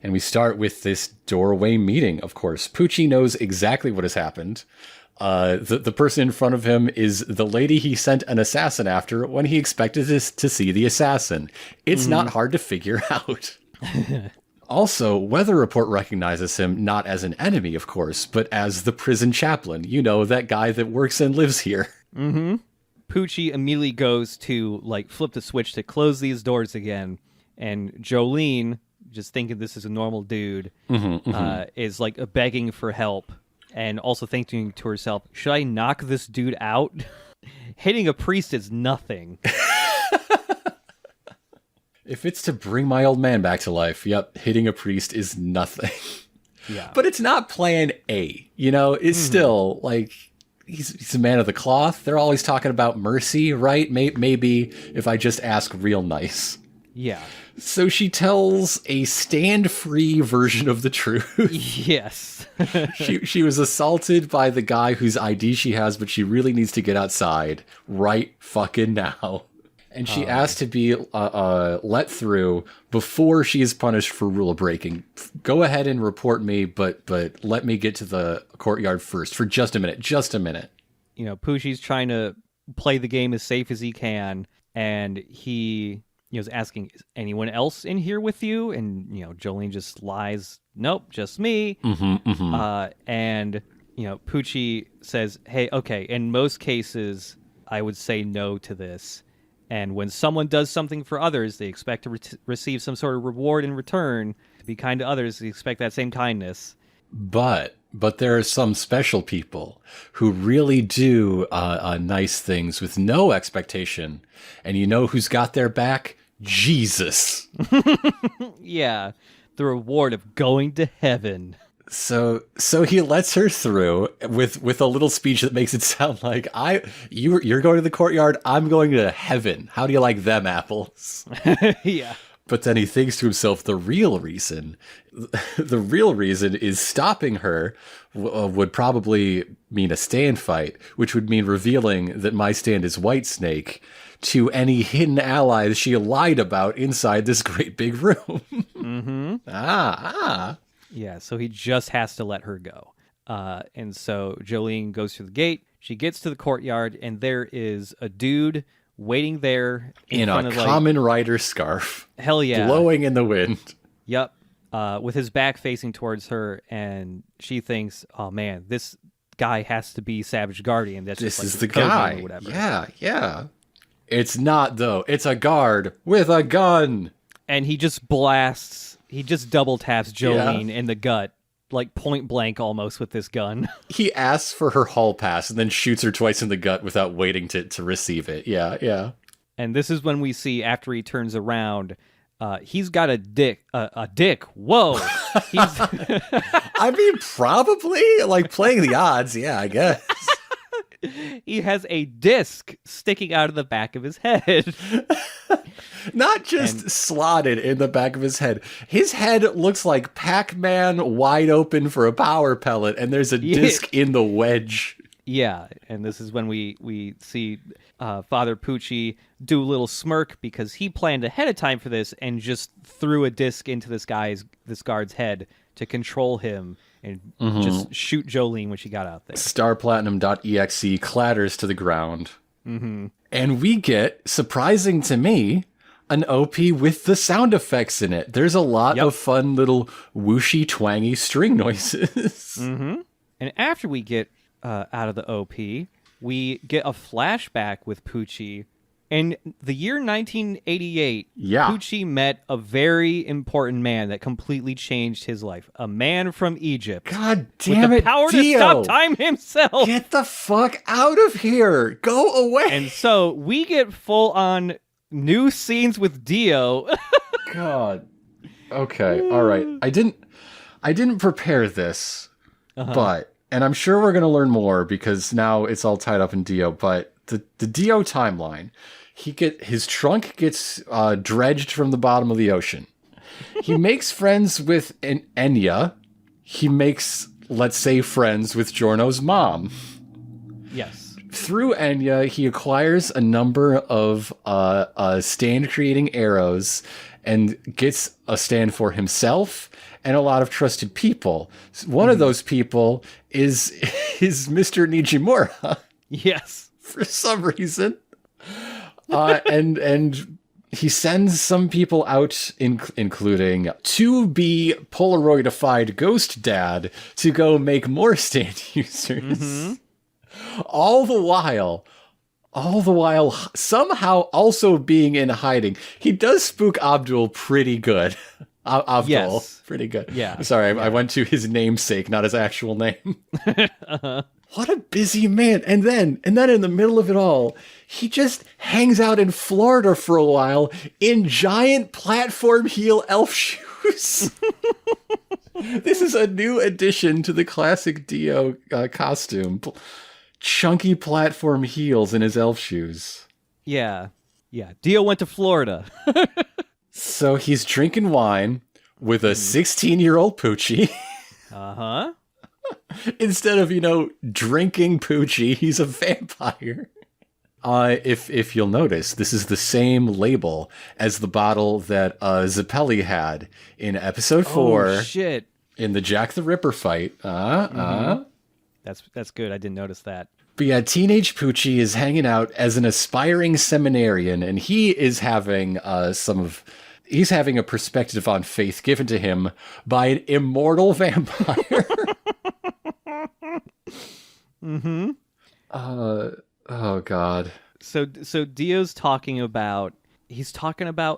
Speaker 1: And we start with this doorway meeting, of course. Poochie knows exactly what has happened. The person in front of him is the lady he sent an assassin after when he expected to see the assassin. It's not hard to figure out. Also, Weather Report recognizes him not as an enemy, of course, but as the prison chaplain. You know, that guy that works and lives here.
Speaker 2: Mm-hmm. Poochie immediately goes to, like, flip the switch to close these doors again. And Jolyne, just thinking this is a normal dude, is, like, begging for help. And also thinking to herself, should I knock this dude out? Hitting a priest is nothing.
Speaker 1: If it's to bring my old man back to life, yep, hitting a priest is nothing.
Speaker 2: Yeah.
Speaker 1: But it's not plan A, you know? It's still, like, he's a man of the cloth. They're always talking about mercy, right? Maybe if I just ask real nice.
Speaker 2: Yeah.
Speaker 1: So she tells a stand-free version of the truth.
Speaker 2: Yes.
Speaker 1: She was assaulted by the guy whose ID she has, but she really needs to get outside right fucking now. And she asked to be let through before she is punished for rule breaking. Go ahead and report me, but let me get to the courtyard first for just a minute. Just a minute.
Speaker 2: You know, Poochie's trying to play the game as safe as he can, and he is asking, is anyone else in here with you? And, Jolyne just lies, nope, just me. And, Poochie says, hey, okay, in most cases, I would say no to this. And when someone does something for others, they expect to receive some sort of reward in return. To be kind to others, they expect that same kindness.
Speaker 1: But there are some special people who really do nice things with no expectation. And you know who's got their back? Jesus.
Speaker 2: Yeah, the reward of going to heaven.
Speaker 1: So he lets her through with a little speech that makes it sound like you're going to the courtyard, I'm going to heaven. How do you like them apples?
Speaker 2: Yeah.
Speaker 1: But then he thinks to himself, the real reason is stopping her would probably mean a stand fight, which would mean revealing that my stand is Whitesnake to any hidden allies she lied about inside this great big room.
Speaker 2: Yeah, so he just has to let her go. And so Jolyne goes through the gate. She gets to the courtyard, and there is a dude waiting there in front
Speaker 1: a
Speaker 2: of,
Speaker 1: common rider scarf.
Speaker 2: Hell yeah.
Speaker 1: Blowing in the wind.
Speaker 2: Yep. With his back facing towards her, and she thinks, oh man, this guy has to be Savage Guardian. This
Speaker 1: is the guy.
Speaker 2: Or whatever.
Speaker 1: Yeah. It's not, though. It's a guard with a gun.
Speaker 2: And he just double taps Jolyne in the gut, like point blank almost with this gun.
Speaker 1: He asks for her hall pass and then shoots her twice in the gut without waiting to receive it. Yeah.
Speaker 2: And this is when we see, after he turns around, he's got a dick. A dick. Whoa.
Speaker 1: I mean, probably, like, playing the odds. Yeah, I guess.
Speaker 2: He has a disc sticking out of the back of his head.
Speaker 1: Not just slotted in the back of his head. His head looks like Pac-Man wide open for a power pellet, and there's a disc in the wedge.
Speaker 2: Yeah, and this is when we see Father Poochie do a little smirk because he planned ahead of time for this and just threw a disc into this guard's head to control him and just shoot Jolyne when she got out there.
Speaker 1: Starplatinum.exe clatters to the ground. And we get, surprising to me, an OP with the sound effects in it. There's a lot of fun little whooshy, twangy string noises.
Speaker 2: And after we get out of the OP, we get a flashback with Poochie. In the year 1988, Poochie met a very important man that completely changed his life. A man from Egypt.
Speaker 1: God damn it,
Speaker 2: with the power
Speaker 1: Dio.
Speaker 2: to stop time himself.
Speaker 1: Get the fuck out of here. Go away.
Speaker 2: And so we get full-on new scenes with Dio.
Speaker 1: God. Okay. All right. I didn't prepare this, but, and I'm sure we're going to learn more because now it's all tied up in Dio, but the Dio timeline, his trunk gets dredged from the bottom of the ocean. He makes friends with Enya. He makes, let's say, friends with Giorno's mom.
Speaker 2: Yes.
Speaker 1: Through Enya, he acquires a number of stand-creating arrows and gets a stand for himself and a lot of trusted people. One of those people is Mr. Nijimura.
Speaker 2: Yes.
Speaker 1: For some reason. And He sends some people out, including to-be Polaroidified Ghost Dad, to go make more stand users. Mm-hmm. All the while, somehow also being in hiding. He does spook Abdul pretty good. Abdul, yes. Pretty good.
Speaker 2: Yeah.
Speaker 1: Sorry, I went to his namesake, not his actual name. Uh-huh. What a busy man. And then in the middle of it all, he just hangs out in Florida for a while in giant platform heel elf shoes. This is a new addition to the classic Dio costume. Chunky platform heels in his elf shoes.
Speaker 2: Yeah. Dio went to Florida.
Speaker 1: So he's drinking wine with a 16-year-old Poochie.
Speaker 2: Uh-huh.
Speaker 1: Instead of, drinking Poochie, he's a vampire. If you'll notice, this is the same label as the bottle that Zappelli had in episode 4.
Speaker 2: Oh, shit.
Speaker 1: In the Jack the Ripper fight.
Speaker 2: That's good. I didn't notice that.
Speaker 1: But yeah, teenage Poochie is hanging out as an aspiring seminarian, and he is having he's having a perspective on faith given to him by an immortal vampire.
Speaker 2: Mm-hmm.
Speaker 1: Oh God.
Speaker 2: So Dio's talking about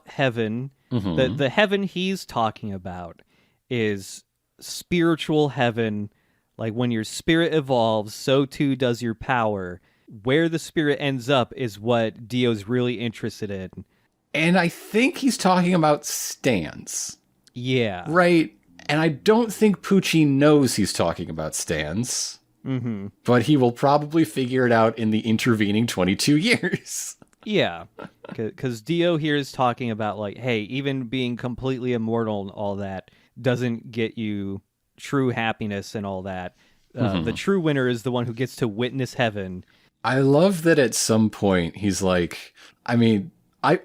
Speaker 2: heaven. Mm-hmm. The heaven he's talking about is spiritual heaven. Like when your spirit evolves, so too does your power. Where the spirit ends up is what Dio's really interested in.
Speaker 1: And I think he's talking about stands.
Speaker 2: Yeah.
Speaker 1: Right? And I don't think Poochie knows he's talking about stands.
Speaker 2: Mm-hmm.
Speaker 1: But he will probably figure it out in the intervening 22 years.
Speaker 2: Yeah. Because Dio here is talking about, like, hey, even being completely immortal and all that doesn't get you true happiness and all that. The true winner is the one who gets to witness heaven.
Speaker 1: I love that at some point he's like, I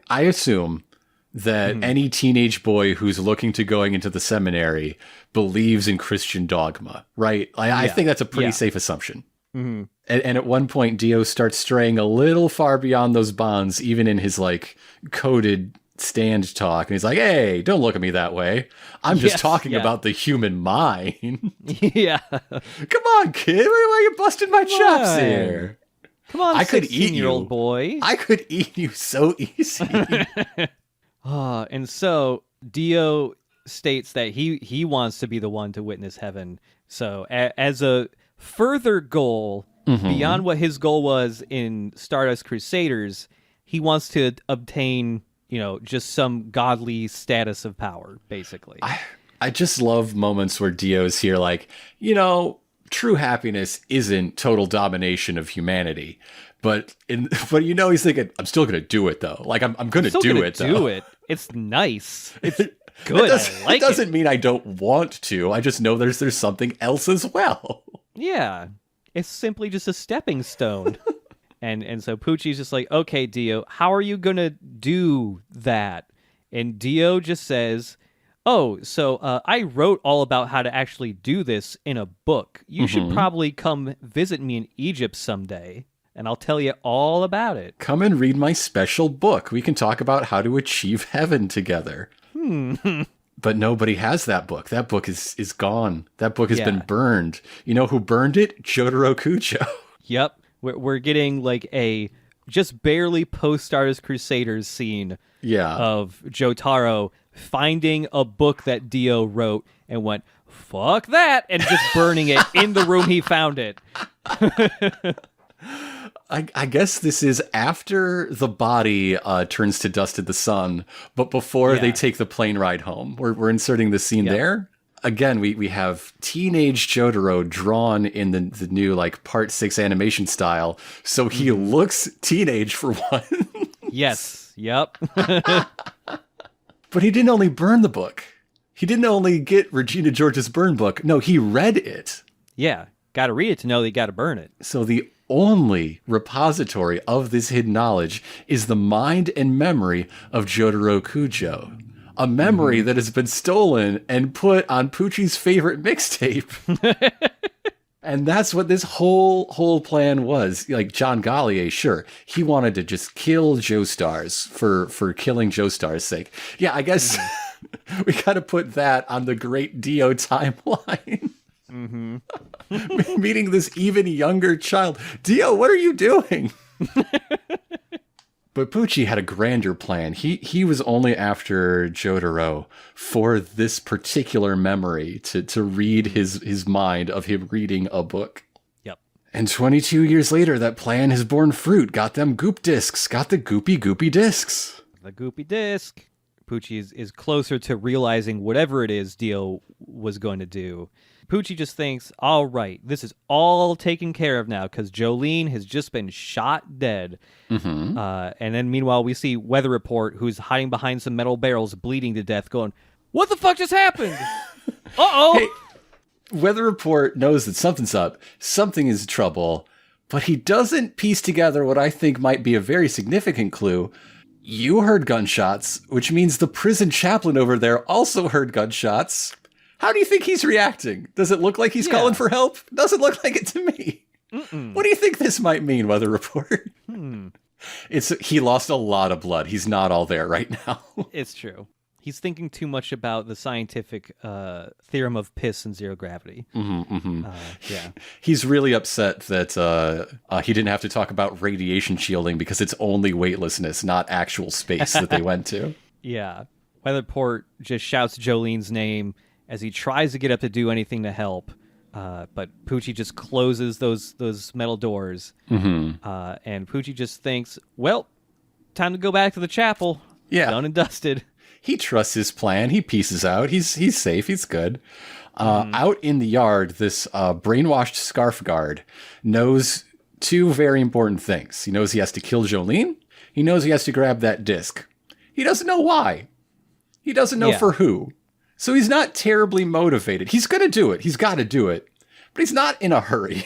Speaker 1: assume that any teenage boy who's looking to going into the seminary believes in Christian dogma, right? I think that's a pretty safe assumption.
Speaker 2: Mm-hmm.
Speaker 1: And at one point, Dio starts straying a little far beyond those bonds, even in his like coded stand talk. And he's like, hey, don't look at me that way. I'm just talking about the human mind.
Speaker 2: Yeah.
Speaker 1: Come on, kid. Why are you busting my chops here?
Speaker 2: Come on,
Speaker 1: I could eat you,
Speaker 2: old boy.
Speaker 1: I could eat you so easy.
Speaker 2: And so Dio states that he wants to be the one to witness heaven. So as a further goal beyond what his goal was in Stardust Crusaders, he wants to obtain, just some godly status of power, basically.
Speaker 1: I just love moments where Dio's here like, true happiness isn't total domination of humanity. But he's thinking, I'm still going to do it, though. Like, I'm going to do it, though.
Speaker 2: It's nice. It's good.
Speaker 1: It doesn't mean I don't want to. I just know there's something else as well.
Speaker 2: Yeah. It's simply just a stepping stone. and so Poochie's just like, okay, Dio, how are you going to do that? And Dio just says, oh, so I wrote all about how to actually do this in a book. You should probably come visit me in Egypt someday, and I'll tell you all about it.
Speaker 1: Come and read my special book. We can talk about how to achieve heaven together. But nobody has that book. That book is gone. That book has been burned. You know who burned it? Jotaro Kujo.
Speaker 2: Yep. We're getting like a just barely post-Stardust Crusaders scene of Jotaro finding a book that Dio wrote and went, fuck that, and just burning it in the room he found it.
Speaker 1: I guess this is after the body turns to dust in the sun, but before they take the plane ride home. We're inserting the scene there. Again, we have teenage Jotaro drawn in the new like Part 6 animation style, so he looks teenage for one.
Speaker 2: Yes. Yep.
Speaker 1: But he didn't only burn the book. He didn't only get Regina George's burn book. No, he read it.
Speaker 2: Yeah. Got to read it to know that you got to burn it.
Speaker 1: So the only repository of this hidden knowledge is the mind and memory of Jotaro Kujo. A memory that has been stolen and put on Poochie's favorite mixtape. And that's what this whole plan was. Like John Gallier, sure, he wanted to just kill Joestars for killing Joestar's sake. Yeah, I guess we got to put that on the Great Dio timeline. Meeting this even younger child. Dio, what are you doing? But Pucci had a grander plan. He was only after Jotaro for this particular memory to read his mind of him reading a book.
Speaker 2: Yep.
Speaker 1: And 22 years later, that plan has borne fruit. Got them goop discs. Got the goopy discs.
Speaker 2: The goopy disc. Pucci is closer to realizing whatever it is Dio was going to do. Pucci just thinks, all right, this is all taken care of now because Jolyne has just been shot dead. And then meanwhile, we see Weather Report, who's hiding behind some metal barrels, bleeding to death, going, what the fuck just happened? Uh-oh!
Speaker 1: Hey, Weather Report knows that something's up. Something is trouble. But he doesn't piece together what I think might be a very significant clue. You heard gunshots, which means the prison chaplain over there also heard gunshots. How do you think he's reacting? Does it look like he's calling for help? Doesn't look like it to me. What do you think this might mean, Weather Report? He lost a lot of blood. He's not all there right now.
Speaker 2: It's true. He's thinking too much about the scientific theorem of piss and zero gravity. Yeah.
Speaker 1: He's really upset that he didn't have to talk about radiation shielding because it's only weightlessness, not actual space that they went to.
Speaker 2: Yeah. Weatherport just shouts Jolyne's name as he tries to get up to do anything to help. But Pucci just closes those metal doors. And Pucci just thinks, well, time to go back to the chapel.
Speaker 1: Yeah.
Speaker 2: Done and dusted.
Speaker 1: He trusts his plan. He pieces out. He's safe. He's good. Out in the yard, this brainwashed scarf guard knows two very important things. He knows he has to kill Jolyne. He knows he has to grab that disc. He doesn't know why. He doesn't know for who. So he's not terribly motivated. He's going to do it. He's got to do it. But he's not in a hurry.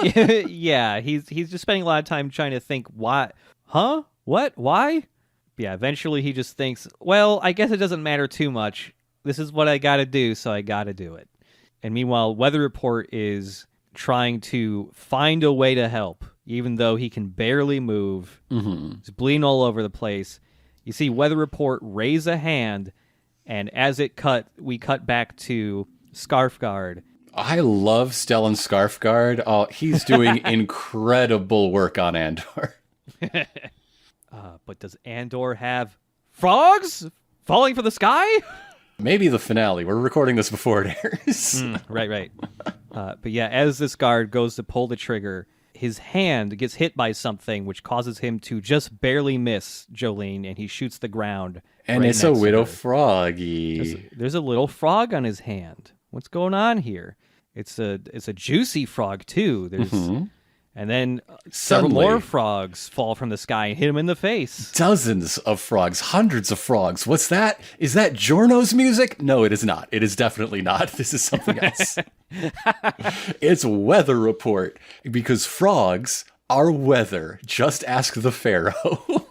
Speaker 2: Yeah, he's just spending a lot of time trying to think, why? Huh? What? Why? Yeah, eventually he just thinks, well, I guess it doesn't matter too much. This is what I got to do, so I got to do it. And meanwhile, Weather Report is trying to find a way to help, even though he can barely move. He's bleeding all over the place. You see Weather Report raise a hand, and as we cut back to Scarfguard.
Speaker 1: I love Stellan Scarfguard. Oh, he's doing incredible work on Andor.
Speaker 2: But does Andor have frogs falling from the sky?
Speaker 1: Maybe the finale. We're recording this before it airs.
Speaker 2: Right. But yeah, as this guard goes to pull the trigger, his hand gets hit by something, which causes him to just barely miss Jolyne, and he shoots the ground.
Speaker 1: And
Speaker 2: right
Speaker 1: it's a
Speaker 2: next to
Speaker 1: widow
Speaker 2: her.
Speaker 1: froggy.
Speaker 2: There's a little frog on his hand. What's going on here? It's a juicy frog too. There's and then several
Speaker 1: Suddenly,
Speaker 2: more frogs fall from the sky and hit him in the face.
Speaker 1: Dozens of frogs, hundreds of frogs. What's that? Is that Giorno's music? No, it is not. It is definitely not. This is something else. It's Weather Report, because frogs are weather. Just ask the Pharaoh.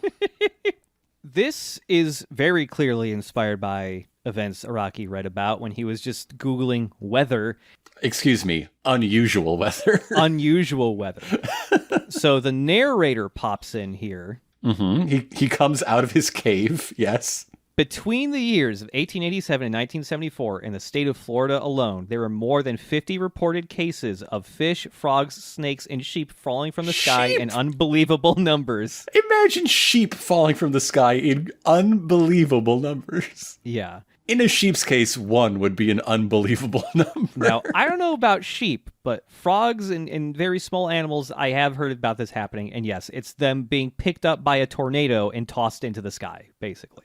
Speaker 2: This is very clearly inspired by events Araki read about when he was just Googling weather.
Speaker 1: Excuse me, unusual weather.
Speaker 2: Unusual weather. So the narrator pops in here.
Speaker 1: He comes out of his cave, yes.
Speaker 2: Between the years of 1887 and 1974, in the state of Florida alone, there were more than 50 reported cases of fish, frogs, snakes, and sheep falling from the sky in unbelievable numbers.
Speaker 1: Imagine sheep falling from the sky in unbelievable numbers.
Speaker 2: Yeah.
Speaker 1: In a sheep's case, one would be an unbelievable number.
Speaker 2: Now, I don't know about sheep, but frogs and very small animals, I have heard about this happening. And yes, it's them being picked up by a tornado and tossed into the sky, basically.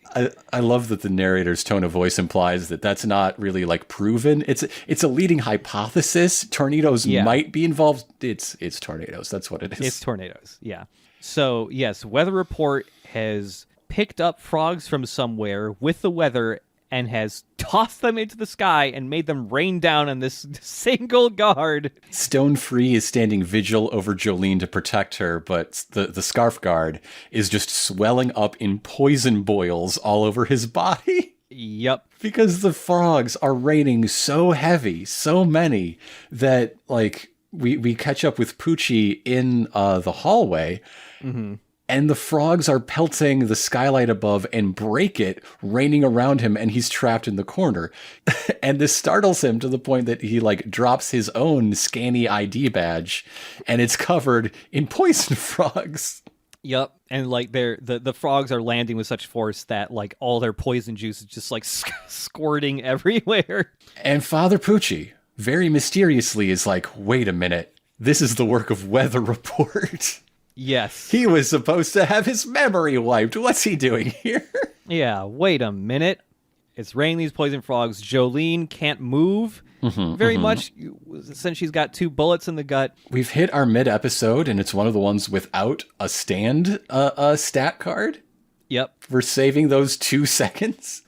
Speaker 1: I love that the narrator's tone of voice implies that that's not really like proven. It's a leading hypothesis. Tornadoes might be involved. It's tornadoes. That's what it is.
Speaker 2: It's tornadoes, yeah. So, yes, Weather Report has picked up frogs from somewhere with the weather and has tossed them into the sky and made them rain down on this single guard.
Speaker 1: Stone Free is standing vigil over Jolyne to protect her, but the scarf guard is just swelling up in poison boils all over his body.
Speaker 2: Yep.
Speaker 1: Because the frogs are raining so heavy, so many, that, like, we catch up with Poochie in the hallway, and the frogs are pelting the skylight above and break it, raining around him, and he's trapped in the corner. And this startles him to the point that he like drops his own scanny ID badge, and it's covered in poison frogs.
Speaker 2: Yep, and like the frogs are landing with such force that like all their poison juice is just like squirting everywhere.
Speaker 1: And Father Poochie very mysteriously is like, wait a minute, this is the work of Weather Report.
Speaker 2: Yes.
Speaker 1: He was supposed to have his memory wiped. What's he doing here?
Speaker 2: Yeah, wait a minute. It's raining these poison frogs. Jolyne can't move very much since she's got 2 bullets in the gut.
Speaker 1: We've hit our mid-episode, and it's one of the ones without a stand stat card.
Speaker 2: Yep.
Speaker 1: We're saving those 2 seconds.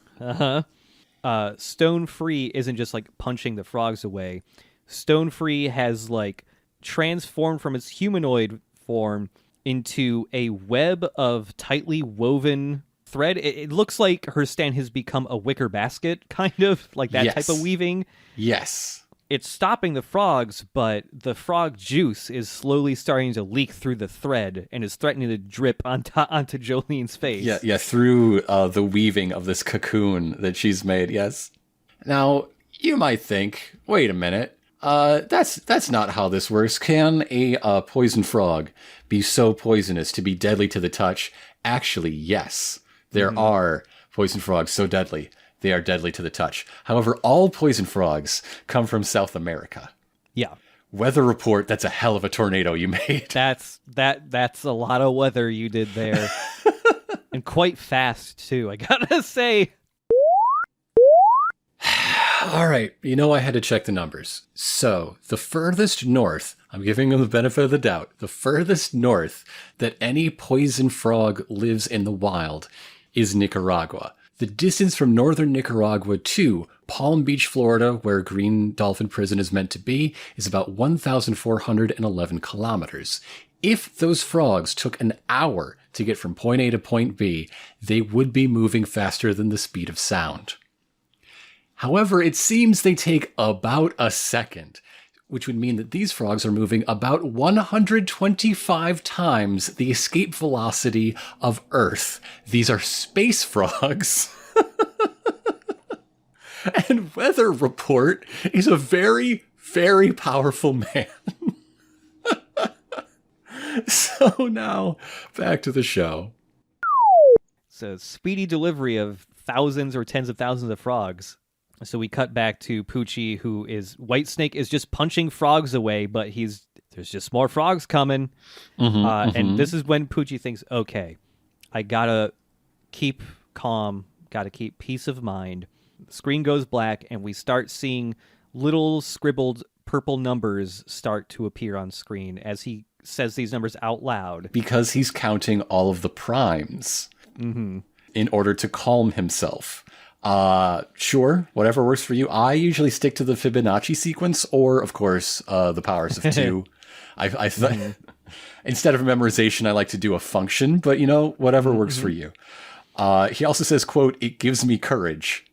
Speaker 2: Stone Free isn't just like punching the frogs away. Stone Free has like transformed from its humanoid form into a web of tightly woven thread. It looks like her stand has become a wicker basket, kind of like that type of weaving.
Speaker 1: Yes.
Speaker 2: It's stopping the frogs, but the frog juice is slowly starting to leak through the thread and is threatening to drip onto Jolyne's face.
Speaker 1: Yeah, through the weaving of this cocoon that she's made, yes. Now, you might think, wait a minute, that's not how this works. Can a poison frog be so poisonous to be deadly to the touch? Actually, yes. There are poison frogs so deadly, they are deadly to the touch. However, all poison frogs come from South America.
Speaker 2: Yeah.
Speaker 1: Weather Report, that's a hell of a tornado you made.
Speaker 2: That's a lot of weather you did there. And quite fast, too, I gotta say.
Speaker 1: All right, I had to check the numbers. So, the furthest north, I'm giving them the benefit of the doubt, the furthest north that any poison frog lives in the wild is Nicaragua. The distance from northern Nicaragua to Palm Beach, Florida, where Green Dolphin Prison is meant to be, is about 1,411 kilometers. If those frogs took an hour to get from point A to point B, they would be moving faster than the speed of sound. However, it seems they take about a second, which would mean that these frogs are moving about 125 times the escape velocity of Earth. These are space frogs. And Weather Report is a very, very powerful man. So now, back to the show.
Speaker 2: So, speedy delivery of thousands or tens of thousands of frogs. So we cut back to Poochie, who is Whitesnake is just punching frogs away, but there's just more frogs coming. And this is when Poochie thinks, okay, I gotta keep calm, gotta keep peace of mind. The screen goes black, and we start seeing little scribbled purple numbers start to appear on screen as he says these numbers out loud.
Speaker 1: Because he's counting all of the primes in order to calm himself. Sure, whatever works for you. I usually stick to the Fibonacci sequence, or of course, the powers of 2. Instead of memorization, I like to do a function, but whatever works for you. He also says, quote, "It gives me courage."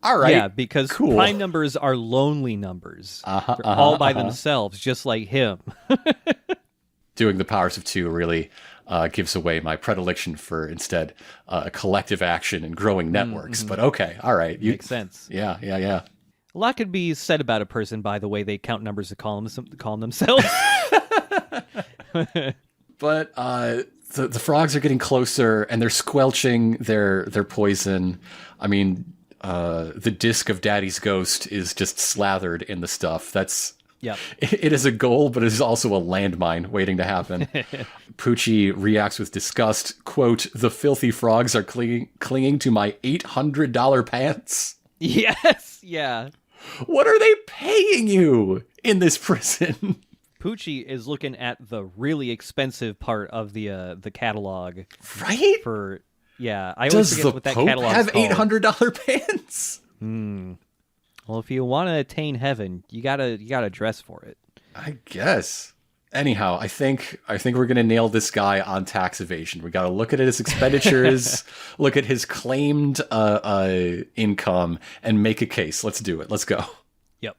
Speaker 1: All right.
Speaker 2: Yeah, because
Speaker 1: cool.
Speaker 2: Prime numbers are lonely numbers. They're all by themselves, just like him.
Speaker 1: Doing the powers of 2 really gives away my predilection for instead collective action and growing networks. But okay, all right.
Speaker 2: Makes sense.
Speaker 1: Yeah.
Speaker 2: A lot could be said about a person by the way they count numbers to call themselves.
Speaker 1: But the frogs are getting closer, and they're squelching their poison. I mean, the disc of Daddy's ghost is just slathered in the stuff. It is a goal, but it is also a landmine waiting to happen. Poochie reacts with disgust. Quote, "The filthy frogs are clinging to my $800 pants."
Speaker 2: Yes, yeah.
Speaker 1: What are they paying you in this prison?
Speaker 2: Poochie is looking at the really expensive part of the catalog.
Speaker 1: Right?
Speaker 2: I always forget what that catalog is called.
Speaker 1: Does the Pope have $800 pants?
Speaker 2: Well, if you want to attain heaven, you gotta dress for it.
Speaker 1: I guess. Anyhow, I think we're gonna nail this guy on tax evasion. We gotta look at his expenditures, look at his claimed income, and make a case. Let's do it. Let's go.
Speaker 2: Yep.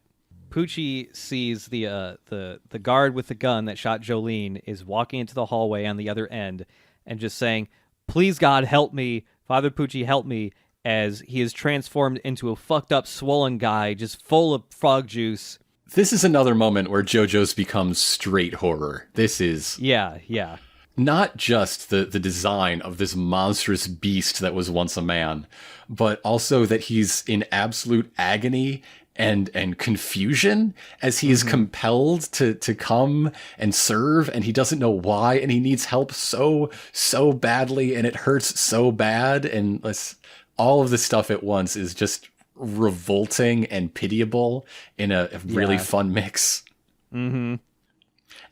Speaker 2: Poochie sees the guard with the gun that shot Jolyne is walking into the hallway on the other end and just saying, "Please God, help me. Father Poochie, help me," as he is transformed into a fucked up, swollen guy just full of frog juice.
Speaker 1: This is another moment where JoJo's becomes straight horror. This is...
Speaker 2: Yeah.
Speaker 1: Not just the design of this monstrous beast that was once a man, but also that he's in absolute agony and confusion as he is compelled to come and serve, and he doesn't know why, and he needs help so badly, and it hurts so bad, and all of this stuff at once is just revolting and pitiable in a really fun mix. Mm-hmm.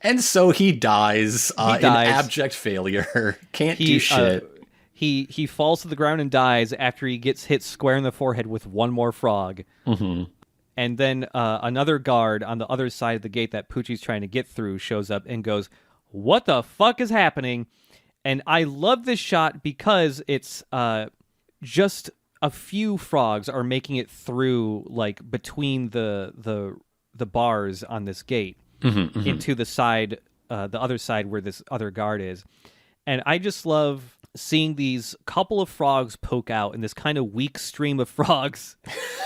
Speaker 1: And so he dies, in abject failure. Can't do shit.
Speaker 2: He falls to the ground and dies after he gets hit square in the forehead with one more frog. Mm-hmm. And then another guard on the other side of the gate that Poochie's trying to get through shows up and goes, "What the fuck is happening?" And I love this shot because it's just a few frogs are making it through, like, between the bars on this gate into the side, the other side where this other guard is. And I just love seeing these couple of frogs poke out in this kind of weak stream of frogs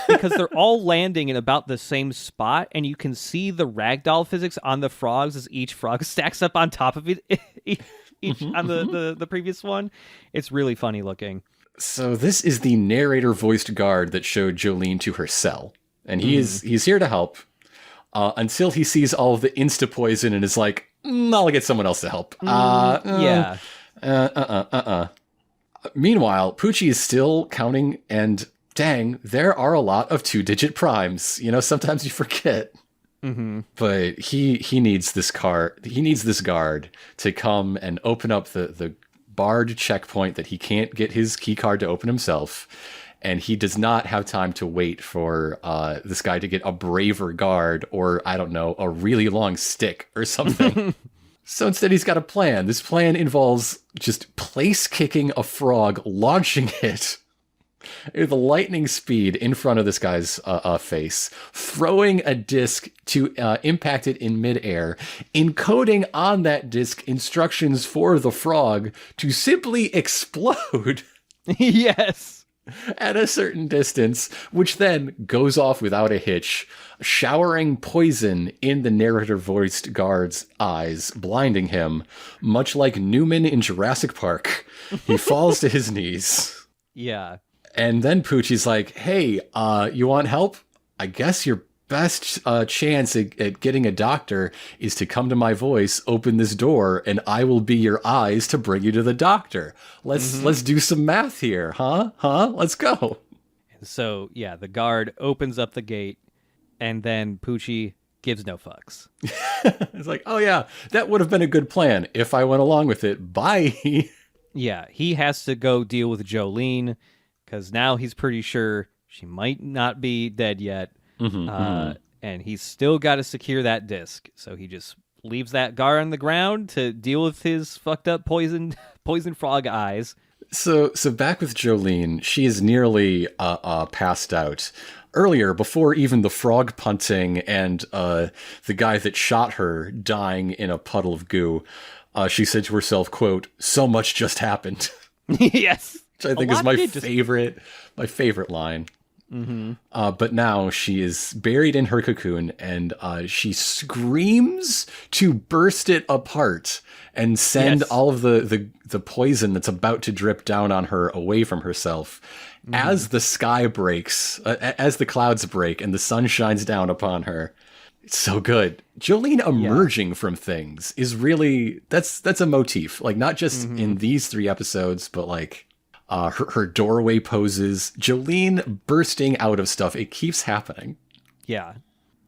Speaker 2: because they're all landing in about the same spot, and you can see the ragdoll physics on the frogs as each frog stacks up on top of it each on the previous one. It's really funny looking.
Speaker 1: So this is the narrator-voiced guard that showed Jolyne to her cell, and he's here to help until he sees all of the insta-poison and is like, I'll get someone else to help.
Speaker 2: Yeah.
Speaker 1: Meanwhile, Poochie is still counting, and dang, there are a lot of 2-digit primes. You know, sometimes you forget. Mm-hmm. But he needs this guard to come and open up the barred checkpoint that he can't get his key card to open himself. And he does not have time to wait for this guy to get a braver guard or, I don't know, a really long stick or something. So instead, he's got a plan. This plan involves just place-kicking a frog, launching it with lightning speed in front of this guy's face, throwing a disc to impact it in midair, encoding on that disc instructions for the frog to simply explode.
Speaker 2: Yes.
Speaker 1: At a certain distance, which then goes off without a hitch, showering poison in the narrator-voiced guard's eyes, blinding him, much like Newman in Jurassic Park. He falls to his knees.
Speaker 2: Yeah.
Speaker 1: And then Poochie's like, "Hey, you want help? I guess your best chance at getting a doctor is to come to my voice, open this door, and I will be your eyes to bring you to the doctor. Let's do some math here, huh? Let's go."
Speaker 2: And so, yeah, the guard opens up the gate, and then Poochie gives no fucks.
Speaker 1: It's like, oh yeah, that would have been a good plan if I went along with it. Bye.
Speaker 2: Yeah, he has to go deal with Jolyne, because now he's pretty sure she might not be dead yet. And he's still got to secure that disc. So he just leaves that guard on the ground to deal with his fucked up poison frog eyes.
Speaker 1: So back with Jolyne, she is nearly passed out. Earlier, before even the frog punting and the guy that shot her dying in a puddle of goo, she said to herself, quote, "So much just happened."
Speaker 2: Yes.
Speaker 1: Which I think is my favorite line. But now she is buried in her cocoon, and she screams to burst it apart and send all of the poison that's about to drip down on her away from herself. As the sky breaks, as the clouds break and the sun shines down upon her. It's so good. Jolyne emerging from things is really, that's a motif. Like, not just in these 3 episodes, but like her doorway poses, Jolyne bursting out of stuff. It keeps happening. Yeah.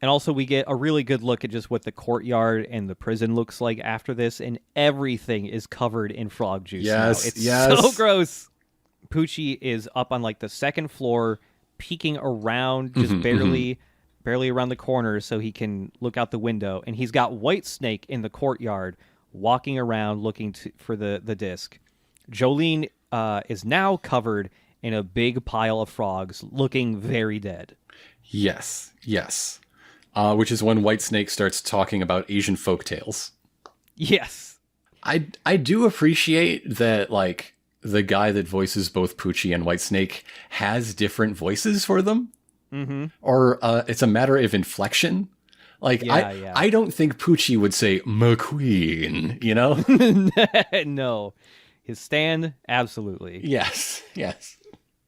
Speaker 2: And also we get a really good look at just what the courtyard and the prison looks like after this, and everything is covered in frog juice now. It's so gross. Poochie is up on like the second floor, peeking around just barely around the corner so he can look out the window, and he's got Whitesnake in the courtyard walking around looking for the disc. Jolyne is now covered in a big pile of frogs, looking very dead.
Speaker 1: Yes. which is when Whitesnake starts talking about Asian folktales.
Speaker 2: Yes.
Speaker 1: I do appreciate that, like, the guy that voices both Poochie and Whitesnake has different voices for them. Mm-hmm. Or it's a matter of inflection. Like, I don't think Poochie would say McQueen, you know?
Speaker 2: No. His Stan, absolutely.
Speaker 1: Yes.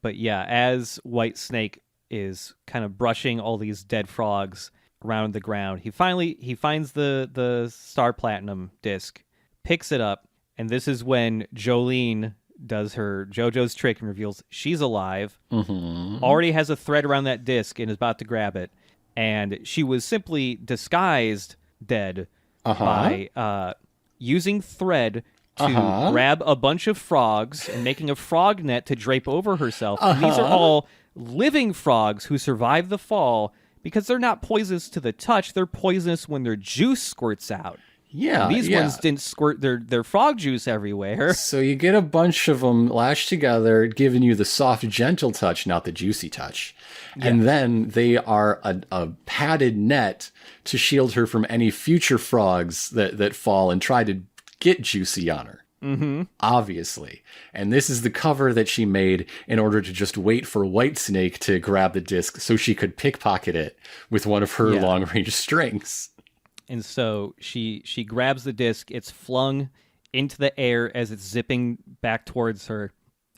Speaker 2: But yeah, as Whitesnake is kind of brushing all these dead frogs around the ground, he finds the Star Platinum disc, picks it up, and this is when Jolyne does her JoJo's trick and reveals she's alive, already has a thread around that disc and is about to grab it. And she was simply disguised dead by using thread to grab a bunch of frogs and making a frog net to drape over herself. And these are all living frogs who survive the fall because they're not poisonous to the touch. They're poisonous when their juice squirts out.
Speaker 1: Yeah,
Speaker 2: and these ones didn't squirt their frog juice everywhere.
Speaker 1: So you get a bunch of them lashed together, giving you the soft, gentle touch, not the juicy touch. Yeah. And then they are a padded net to shield her from any future frogs that fall and try to get juicy on her. Mm-hmm. Obviously. And this is the cover that she made in order to just wait for Whitesnake to grab the disc so she could pickpocket it with one of her long-range strings.
Speaker 2: And so she grabs the disc, it's flung into the air as it's zipping back towards her,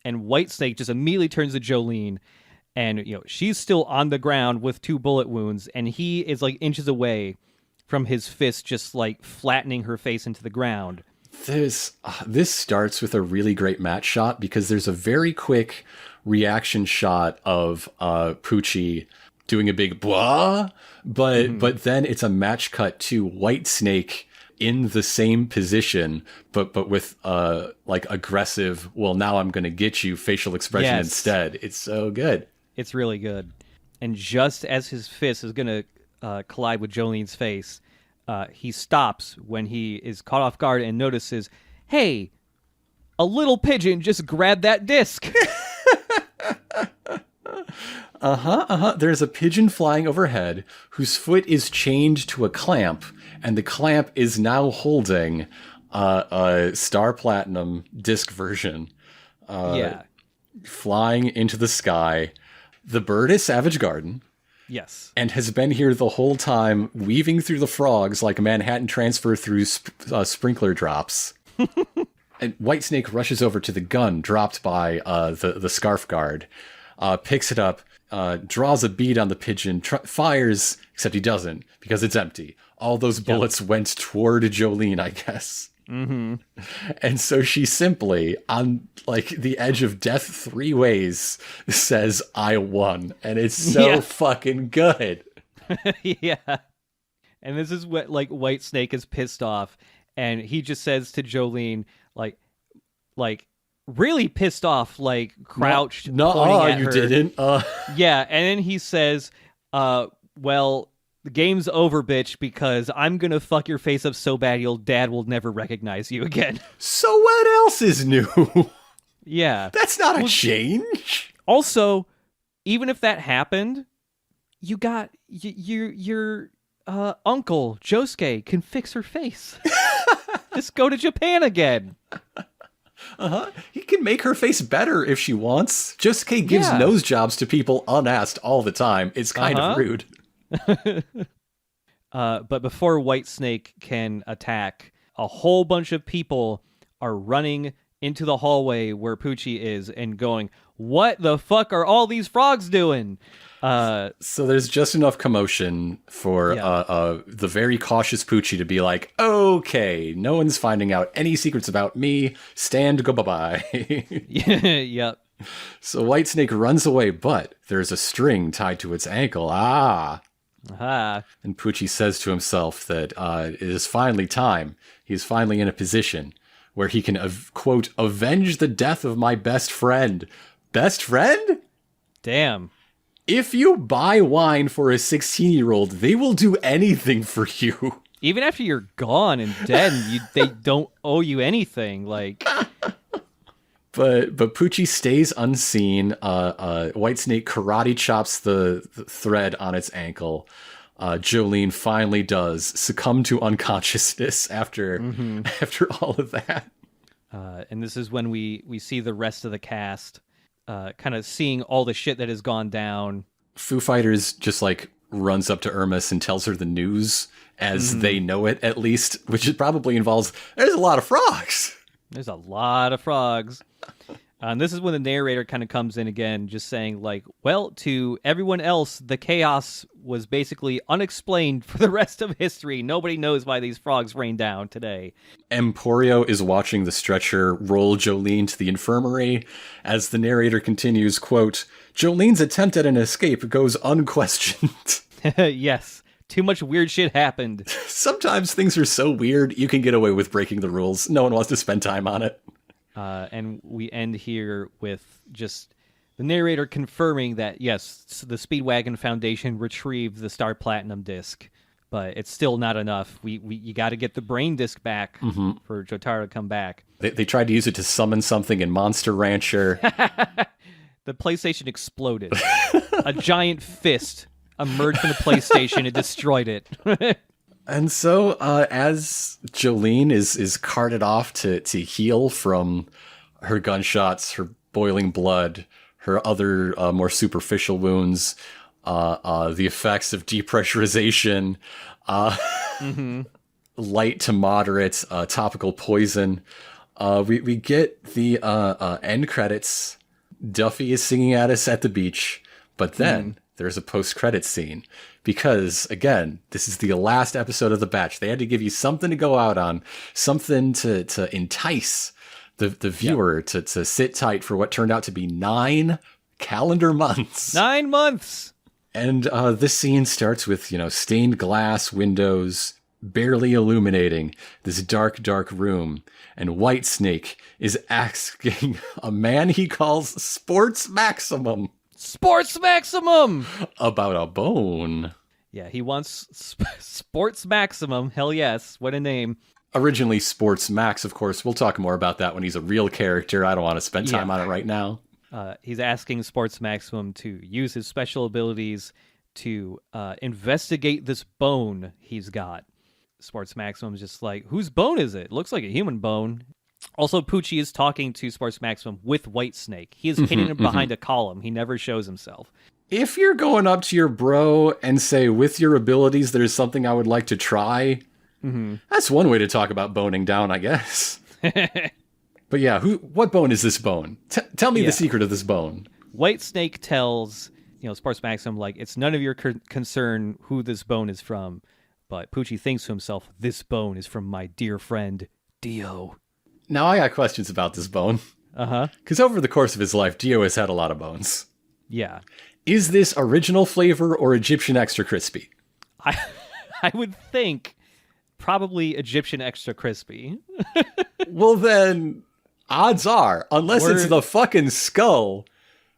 Speaker 2: and Whitesnake just immediately turns to Jolyne, and she's still on the ground with 2 bullet wounds, and he is like inches away from his fist just like flattening her face into the ground.
Speaker 1: This starts with a really great match shot because there's a very quick reaction shot of Poochie doing a big blah, but then it's a match cut to Whitesnake in the same position, but with like aggressive, well, now I'm going to get you facial expression instead. It's so good.
Speaker 2: It's really good. And just as his fist is going to collide with Jolyne's face, he stops when he is caught off guard and notices, hey, a little pigeon just grabbed that disc.
Speaker 1: There's a pigeon flying overhead whose foot is chained to a clamp, and the clamp is now holding a Star Platinum disc version. Flying into the sky. The bird is Savage Garden.
Speaker 2: Yes.
Speaker 1: And has been here the whole time, weaving through the frogs like a Manhattan Transfer through sprinkler drops. And Whitesnake rushes over to the gun dropped by the scarf guard, picks it up, draws a bead on the pigeon, fires, except he doesn't, because it's empty. All those bullets went toward Jolyne, I guess. Mm-hmm. And so she simply, on like the edge of death 3 ways, says, I won. And it's so fucking good.
Speaker 2: Yeah. And this is what, like, Whitesnake is pissed off. And he just says to Jolyne, like, really pissed off, like, crouched.
Speaker 1: No, you didn't.
Speaker 2: Yeah, and then he says, well, the game's over, bitch, because I'm gonna fuck your face up so bad your dad will never recognize you again.
Speaker 1: So what else is new?
Speaker 2: Yeah.
Speaker 1: That's not a change.
Speaker 2: Also, even if that happened, you got your uncle, Josuke, can fix her face. Just go to Japan again.
Speaker 1: He can make her face better if she wants. Josuke gives nose jobs to people unasked all the time. It's kind of rude.
Speaker 2: But before Whitesnake can attack, a whole bunch of people are running into the hallway where Poochie is and going, what the fuck are all these frogs doing?
Speaker 1: So there's just enough commotion for the very cautious Poochie to be like, okay, no one's finding out any secrets about me. Stand, go bye-bye.
Speaker 2: Yep.
Speaker 1: So Whitesnake runs away, but there's a string tied to its ankle. And Poochie says to himself that it is finally time. He's finally in a position where he can, quote, avenge the death of my best friend. Best friend?
Speaker 2: Damn.
Speaker 1: If you buy wine for a 16-year-old, they will do anything for you.
Speaker 2: Even after you're gone and dead, they don't owe you anything. Like,
Speaker 1: But Poochie stays unseen. Whitesnake karate chops the thread on its ankle. Jolyne finally does succumb to unconsciousness after all of that.
Speaker 2: And this is when we see the rest of the cast kind of seeing all the shit that has gone down.
Speaker 1: Foo Fighters just like runs up to Irmis and tells her the news as they know it, at least, which it probably involves, there's a lot of frogs.
Speaker 2: There's a lot of frogs. And this is when the narrator kind of comes in again, just saying, like, well, to everyone else, the chaos was basically unexplained for the rest of history. Nobody knows why these frogs rained down today.
Speaker 1: Emporio is watching the stretcher roll Jolyne to the infirmary as the narrator continues, quote, Jolene's attempt at an escape goes unquestioned.
Speaker 2: Yes. Too much weird shit happened.
Speaker 1: Sometimes things are so weird, you can get away with breaking the rules. No one wants to spend time on it.
Speaker 2: And we end here with just the narrator confirming that, yes, the Speedwagon Foundation retrieved the Star Platinum disc, but it's still not enough. You got to get the brain disc back for Jotaro to come back.
Speaker 1: They tried to use it to summon something in Monster Rancher.
Speaker 2: The PlayStation exploded. A giant fist emerged from the PlayStation and destroyed it.
Speaker 1: And so, as Jolyne is carted off to heal from her gunshots, her boiling blood, her other more superficial wounds, the effects of depressurization, light to moderate topical poison, we get the end credits. Duffy is singing at us at the beach, but then there's a post-credits scene. Because, again, this is the last episode of The Batch. They had to give you something to go out on, something to entice the viewer to sit tight for what turned out to be 9 calendar months.
Speaker 2: 9 months!
Speaker 1: And this scene starts with, stained glass windows barely illuminating this dark, dark room. And Whitesnake is asking a man he calls Sports Maximum.
Speaker 2: Sports Maximum!
Speaker 1: About a bone.
Speaker 2: Yeah, he wants Sports Maximum. Hell yes. What a name.
Speaker 1: Originally Sports Max, of course. We'll talk more about that when he's a real character. I don't want to spend time on it right now.
Speaker 2: He's asking Sports Maximum to use his special abilities to investigate this bone he's got. Sports Maximum's just like, whose bone is it? Looks like a human bone. Also, Poochie is talking to Sports Maximum with Whitesnake. He is hidden behind a column. He never shows himself.
Speaker 1: If you're going up to your bro and say, with your abilities, there's something I would like to try, that's one way to talk about boning down, I guess. But yeah, what bone is this bone? Tell me the secret of this bone.
Speaker 2: Whitesnake tells, Sports Maximum, like, it's none of your concern who this bone is from. But Poochie thinks to himself, this bone is from my dear friend, Dio.
Speaker 1: Now, I got questions about this bone. Because over the course of his life, Dio has had a lot of bones.
Speaker 2: Yeah.
Speaker 1: Is this original flavor or Egyptian extra crispy?
Speaker 2: I would think probably Egyptian extra crispy.
Speaker 1: Well, then, odds are, unless it's the fucking skull,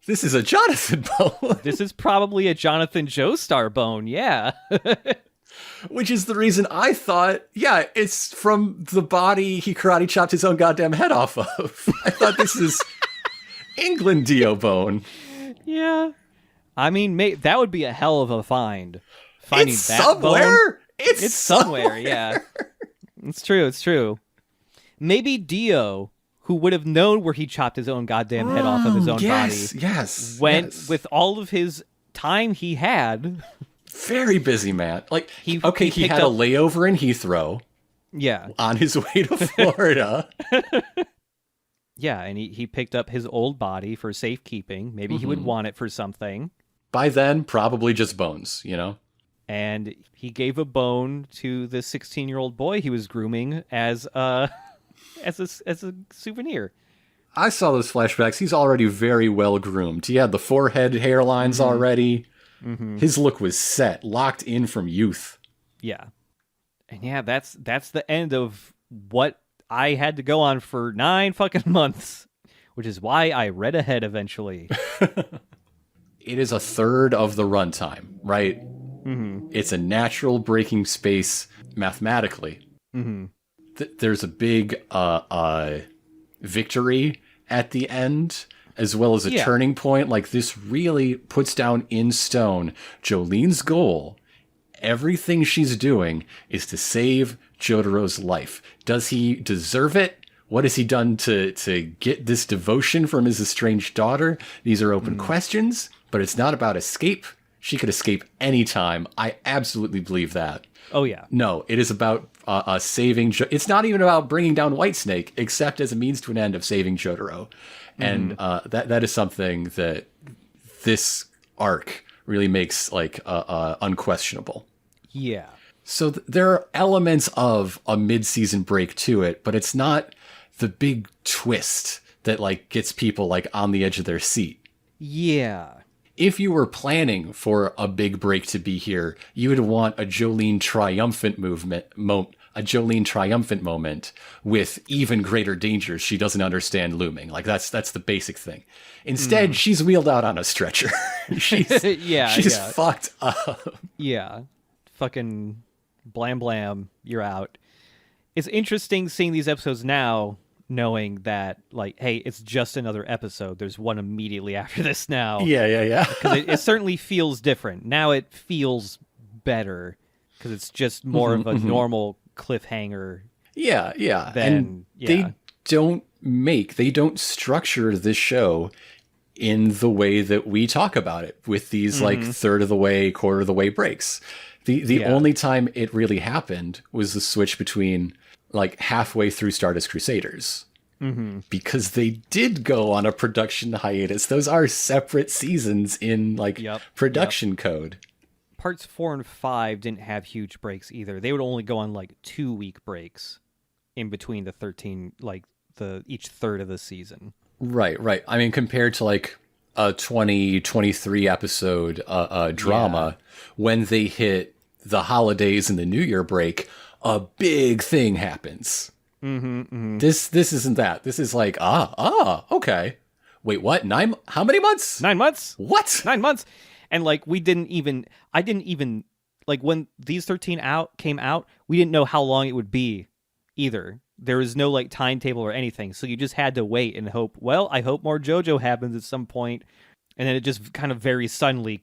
Speaker 1: this is a Jonathan bone.
Speaker 2: This is probably a Jonathan Joestar bone, yeah.
Speaker 1: Which is the reason I thought, yeah, it's from the body he karate chopped his own goddamn head off of. I thought this is England Dio bone.
Speaker 2: Yeah. I mean, that would be a hell of a find. Finding
Speaker 1: it's
Speaker 2: that
Speaker 1: somewhere.
Speaker 2: Bone. It's somewhere, yeah. It's true. Maybe Dio, who would have known where he chopped his own goddamn head off of his own body, went with all of his time he had...
Speaker 1: Very busy man. Like, he had a layover in Heathrow.
Speaker 2: Yeah.
Speaker 1: On his way to Florida.
Speaker 2: Yeah, and he picked up his old body for safekeeping. Maybe he would want it for something.
Speaker 1: By then, probably just bones,
Speaker 2: And he gave a bone to the 16-year-old boy he was grooming as a souvenir. I
Speaker 1: saw those flashbacks. He's already very well groomed. He had the forehead hairlines already. His look was set, locked in from youth.
Speaker 2: Yeah. And yeah, that's the end of what I had to go on for 9 fucking months, which is why I read ahead eventually.
Speaker 1: It is a third of the runtime, right? It's a natural breaking space mathematically. There's a big victory at the end, as well as a turning point. Like, this really puts down in stone Jolene's goal everything she's doing is to save Jotaro's life. Does he deserve it? What has he done to get this devotion from his estranged daughter? These are open questions, but it's not about escape. She could escape anytime. I absolutely believe that.
Speaker 2: Oh, yeah.
Speaker 1: No, it is about saving... It's not even about bringing down Whitesnake, except as a means to an end of saving Jotaro. And that is something that this arc really makes, like, unquestionable.
Speaker 2: Yeah.
Speaker 1: So there are elements of a mid-season break to it, but it's not the big twist that, like, gets people, like, on the edge of their seat.
Speaker 2: Yeah.
Speaker 1: If you were planning for a big break to be here, you would want a Jolyne triumphant moment with even greater dangers she doesn't understand looming. Like that's the basic thing. Instead, she's wheeled out on a stretcher. she's fucked up.
Speaker 2: Yeah. Fucking blam blam, you're out. It's interesting seeing these episodes now, knowing that, like, hey, it's just another episode. There's one immediately after this now.
Speaker 1: Yeah.
Speaker 2: Because it certainly feels different. Now it feels better because it's just more of a normal cliffhanger.
Speaker 1: Yeah. They don't structure this show in the way that we talk about it with these like third of the way, quarter of the way breaks. The only time it really happened was the switch between like halfway through Stardust Crusaders. Because they did go on a production hiatus. Those are separate seasons in like production code.
Speaker 2: Parts 4 and 5 didn't have huge breaks either. They would only go on like 2-week breaks in between the 13, like each third of the season. Right.
Speaker 1: I mean, compared to like a 23 episode drama, when they hit the holidays and the New Year break, a big thing happens. This isn't that. This is like, okay. Wait, what? How many months?
Speaker 2: 9 months?
Speaker 1: What?
Speaker 2: 9 months. And like, I didn't even, like when these 13 came out, we didn't know how long it would be either. There was no like timetable or anything. So you just had to wait and hope, well, I hope more JoJo happens at some point. And then it just kind of very suddenly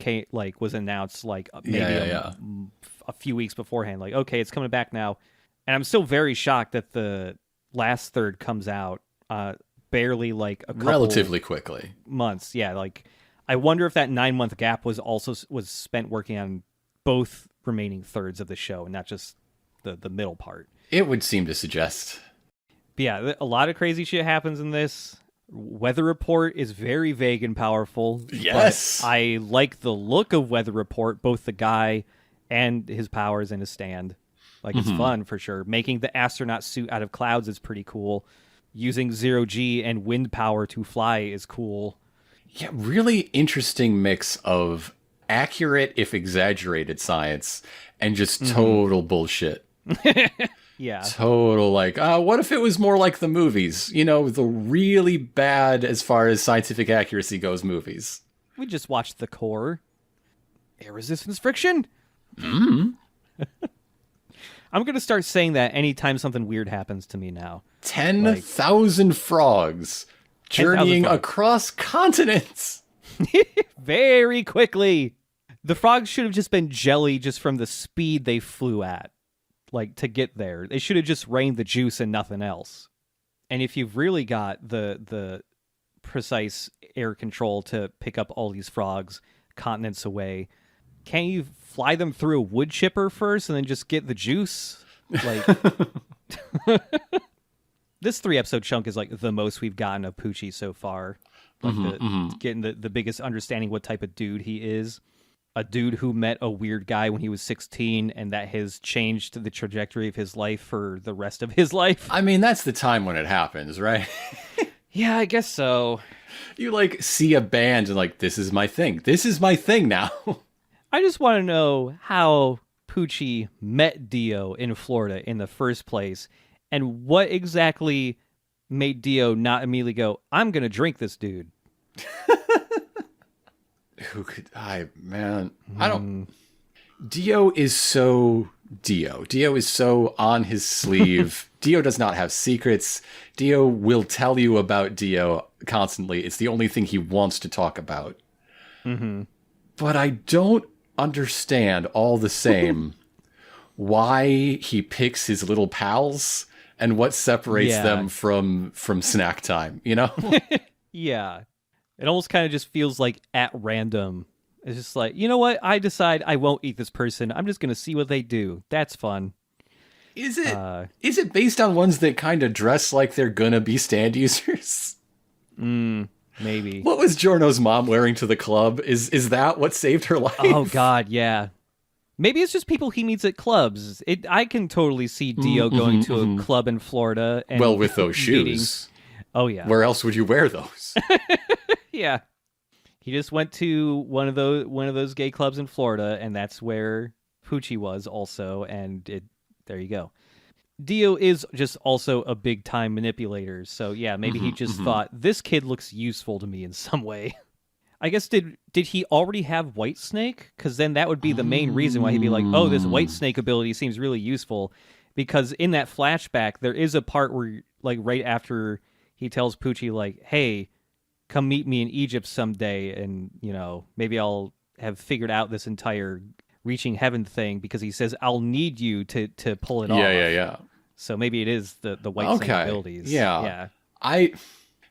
Speaker 2: was announced like maybe a few weeks beforehand. Like, okay, it's coming back now. And I'm still very shocked that the last third comes out barely like a couple
Speaker 1: relatively quickly
Speaker 2: months. Yeah, like I wonder if that 9-month gap was spent working on both remaining thirds of the show and not just the middle part.
Speaker 1: It would seem to suggest.
Speaker 2: But yeah, a lot of crazy shit happens in this. Weather Report is very vague and powerful.
Speaker 1: Yes.
Speaker 2: But I like the look of Weather Report, both the guy and his powers and his stand. Like, it's fun, for sure. Making the astronaut suit out of clouds is pretty cool. Using 0G and wind power to fly is cool.
Speaker 1: Yeah, really interesting mix of accurate, if exaggerated, science and just total bullshit.
Speaker 2: Yeah.
Speaker 1: Total, like, what if it was more like the movies? You know, the really bad, as far as scientific accuracy goes, movies.
Speaker 2: We just watched The Core. Air resistance friction? I'm going to start saying that anytime something weird happens to me now.
Speaker 1: 10,000 frogs journeying across continents.
Speaker 2: Very quickly. The frogs should have just been jelly just from the speed they flew at. Like, to get there. They should have just rained the juice and nothing else. And if you've really got the precise air control to pick up all these frogs continents away, can't you fly them through a wood chipper first and then just get the juice? Like, this 3-episode chunk is like the most we've gotten of Poochie so far. Like getting the biggest understanding what type of dude he is. A dude who met a weird guy when he was 16 and that has changed the trajectory of his life for the rest of his life.
Speaker 1: I mean, that's the time when it happens, right?
Speaker 2: Yeah, I guess so.
Speaker 1: You like see a band and like, this is my thing. This is my thing now.
Speaker 2: I just want to know how Poochie met Dio in Florida in the first place and what exactly made Dio not immediately go, I'm going to drink this dude.
Speaker 1: Who could I don't Dio is so Dio. Dio is so on his sleeve. Dio does not have secrets. Dio will tell you about Dio constantly. It's the only thing he wants to talk about. But I don't understand all the same why he picks his little pals and what separates them from snack time, you know?
Speaker 2: Yeah. It almost kind of just feels like at random. It's just like, you know what? I decide I won't eat this person. I'm just going to see what they do. That's fun.
Speaker 1: Is it based on ones that kind of dress like they're going to be stand users?
Speaker 2: Maybe.
Speaker 1: What was Giorno's mom wearing to the club? Is that what saved her life?
Speaker 2: Oh, God, yeah. Maybe it's just people he meets at clubs. I can totally see Dio going to a club in Florida. And
Speaker 1: well, with those shoes.
Speaker 2: Oh, yeah.
Speaker 1: Where else would you wear those?
Speaker 2: Yeah. He just went to one of those gay clubs in Florida, and that's where Poochie was also, and there you go. Dio is just also a big-time manipulator, so yeah, maybe he just thought, this kid looks useful to me in some way. I guess, did he already have Whitesnake? Because then that would be the main reason why he'd be like, oh, this Whitesnake ability seems really useful. Because in that flashback, there is a part where, like, right after he tells Poochie, like, hey, come meet me in Egypt someday, and, you know, maybe I'll have figured out this entire reaching heaven thing, because he says, I'll need you to pull it off.
Speaker 1: Yeah.
Speaker 2: So maybe it is the Whitesnake abilities.
Speaker 1: Yeah.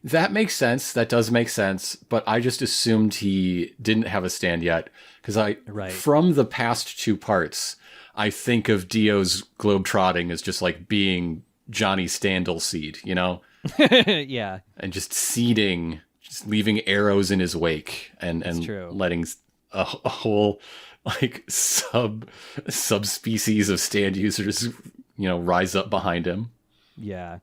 Speaker 1: That makes sense. That does make sense. But I just assumed he didn't have a stand yet. Because from the past two parts, I think of Dio's globetrotting as just like being Johnny Standal seed, you know?
Speaker 2: Yeah.
Speaker 1: And just seeding, just leaving arrows in his wake and letting a whole like subspecies of stand users, you know, rise up behind him. Yeah.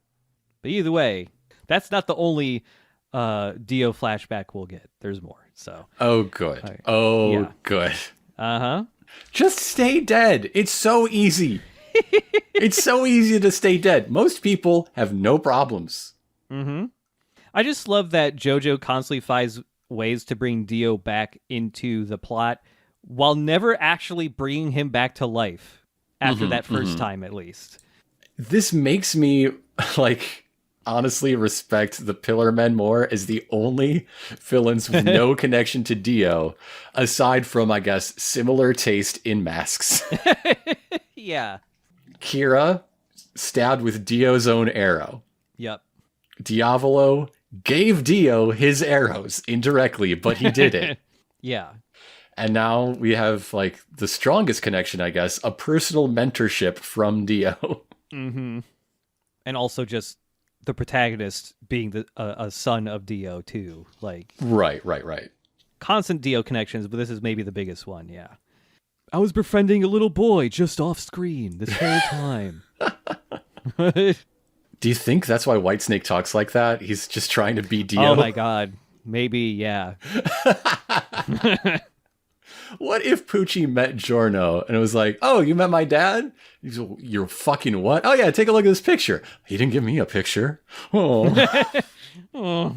Speaker 2: But either way, that's not the only Dio flashback we'll get. There's more. So.
Speaker 1: Oh, good. Good.
Speaker 2: Uh-huh.
Speaker 1: Just stay dead. It's so easy. It's so easy to stay dead. Most people have no problems.
Speaker 2: Mm-hmm. I just love that JoJo constantly finds ways to bring Dio back into the plot while never actually bringing him back to life after that first time, at least. This
Speaker 1: makes me, like, honestly respect the Pillar Men more as the only villains with no connection to Dio, aside from, I guess, similar taste in masks.
Speaker 2: Yeah.
Speaker 1: Kira stabbed with Dio's own arrow.
Speaker 2: Yep.
Speaker 1: Diavolo gave Dio his arrows indirectly, but he did it.
Speaker 2: Yeah.
Speaker 1: And now we have, like, the strongest connection, I guess, a personal mentorship from Dio.
Speaker 2: Mm-hmm. And also just the protagonist being a son of Dio, too. Like,
Speaker 1: Right.
Speaker 2: Constant Dio connections, but this is maybe the biggest one, yeah. I was befriending a little boy just off screen this whole time.
Speaker 1: Do you think that's why Whitesnake talks like that? He's just trying to be Dio?
Speaker 2: Oh my god. Maybe, yeah.
Speaker 1: What if Poochie met Giorno and it was like, oh, you met my dad? He's like, you're fucking what? Oh yeah, take a look at this picture. He didn't give me a picture. Oh.
Speaker 2: Oh.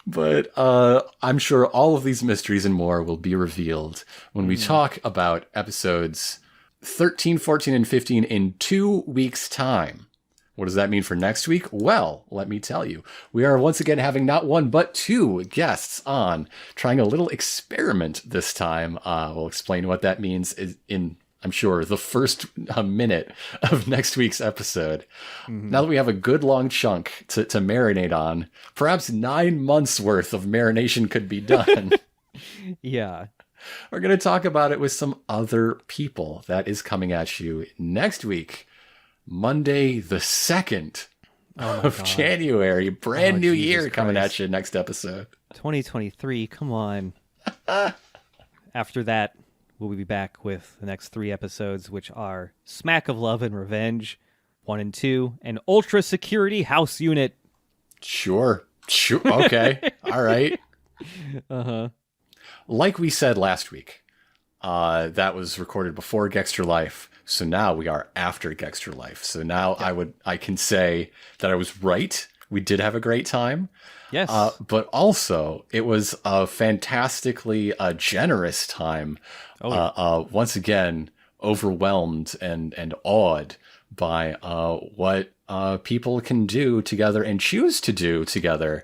Speaker 1: But I'm sure all of these mysteries and more will be revealed when we talk about episodes 13, 14, and 15 in 2 weeks' time. What does that mean for next week? Well, let me tell you. We are once again having not one, but two guests on, trying a little experiment this time. We'll explain what that means in, I'm sure, the first minute of next week's episode. Now that we have a good long chunk to marinate on, perhaps 9 months worth of marination could be done.
Speaker 2: Yeah.
Speaker 1: We're going to talk about it with some other people. That is coming at you next week. Monday the 2nd of January. Brand new year coming at you next episode.
Speaker 2: 2023, come on. After that, we'll be back with the next 3 episodes, which are Smack of Love and Revenge 1 and 2, and Ultra Security House Unit.
Speaker 1: Sure. Okay. All right.
Speaker 2: Uh-huh.
Speaker 1: Like we said last week, that was recorded before Gexter Life. So now we are after Gexter Life. So now I can say that I was right. We did have a great time.
Speaker 2: Yes.
Speaker 1: But also it was a fantastically generous time. Once again, overwhelmed and awed by what people can do together and choose to do together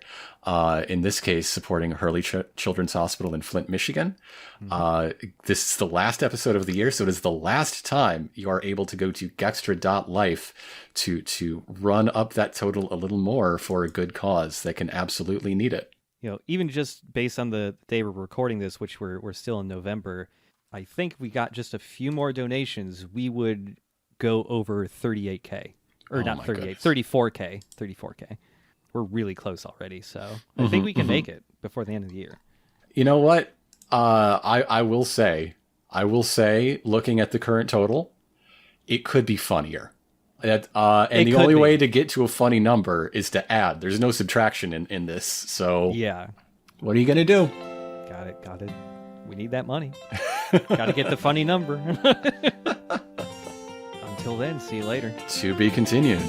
Speaker 1: in this case, supporting Hurley Children's Hospital in Flint, Michigan. This is the last episode of the year, so it is the last time you are able to go to Gextra.life to run up that total a little more for a good cause that can absolutely need it.
Speaker 2: Even just based on the day we're recording this, which we're still in November, I think we got just a few more donations, we would go over 38K. Or not 38, 34K. 34K. We're really close already, so I think we can make it before the end of the year. You
Speaker 1: know what? I will say, looking at the current total, it could be funnier. And the only way to get to a funny number is to add. There's no subtraction in this. So
Speaker 2: yeah,
Speaker 1: what are you gonna do?
Speaker 2: Got it. We need that money. Got to get the funny number. Until then, see you later.
Speaker 1: To be continued.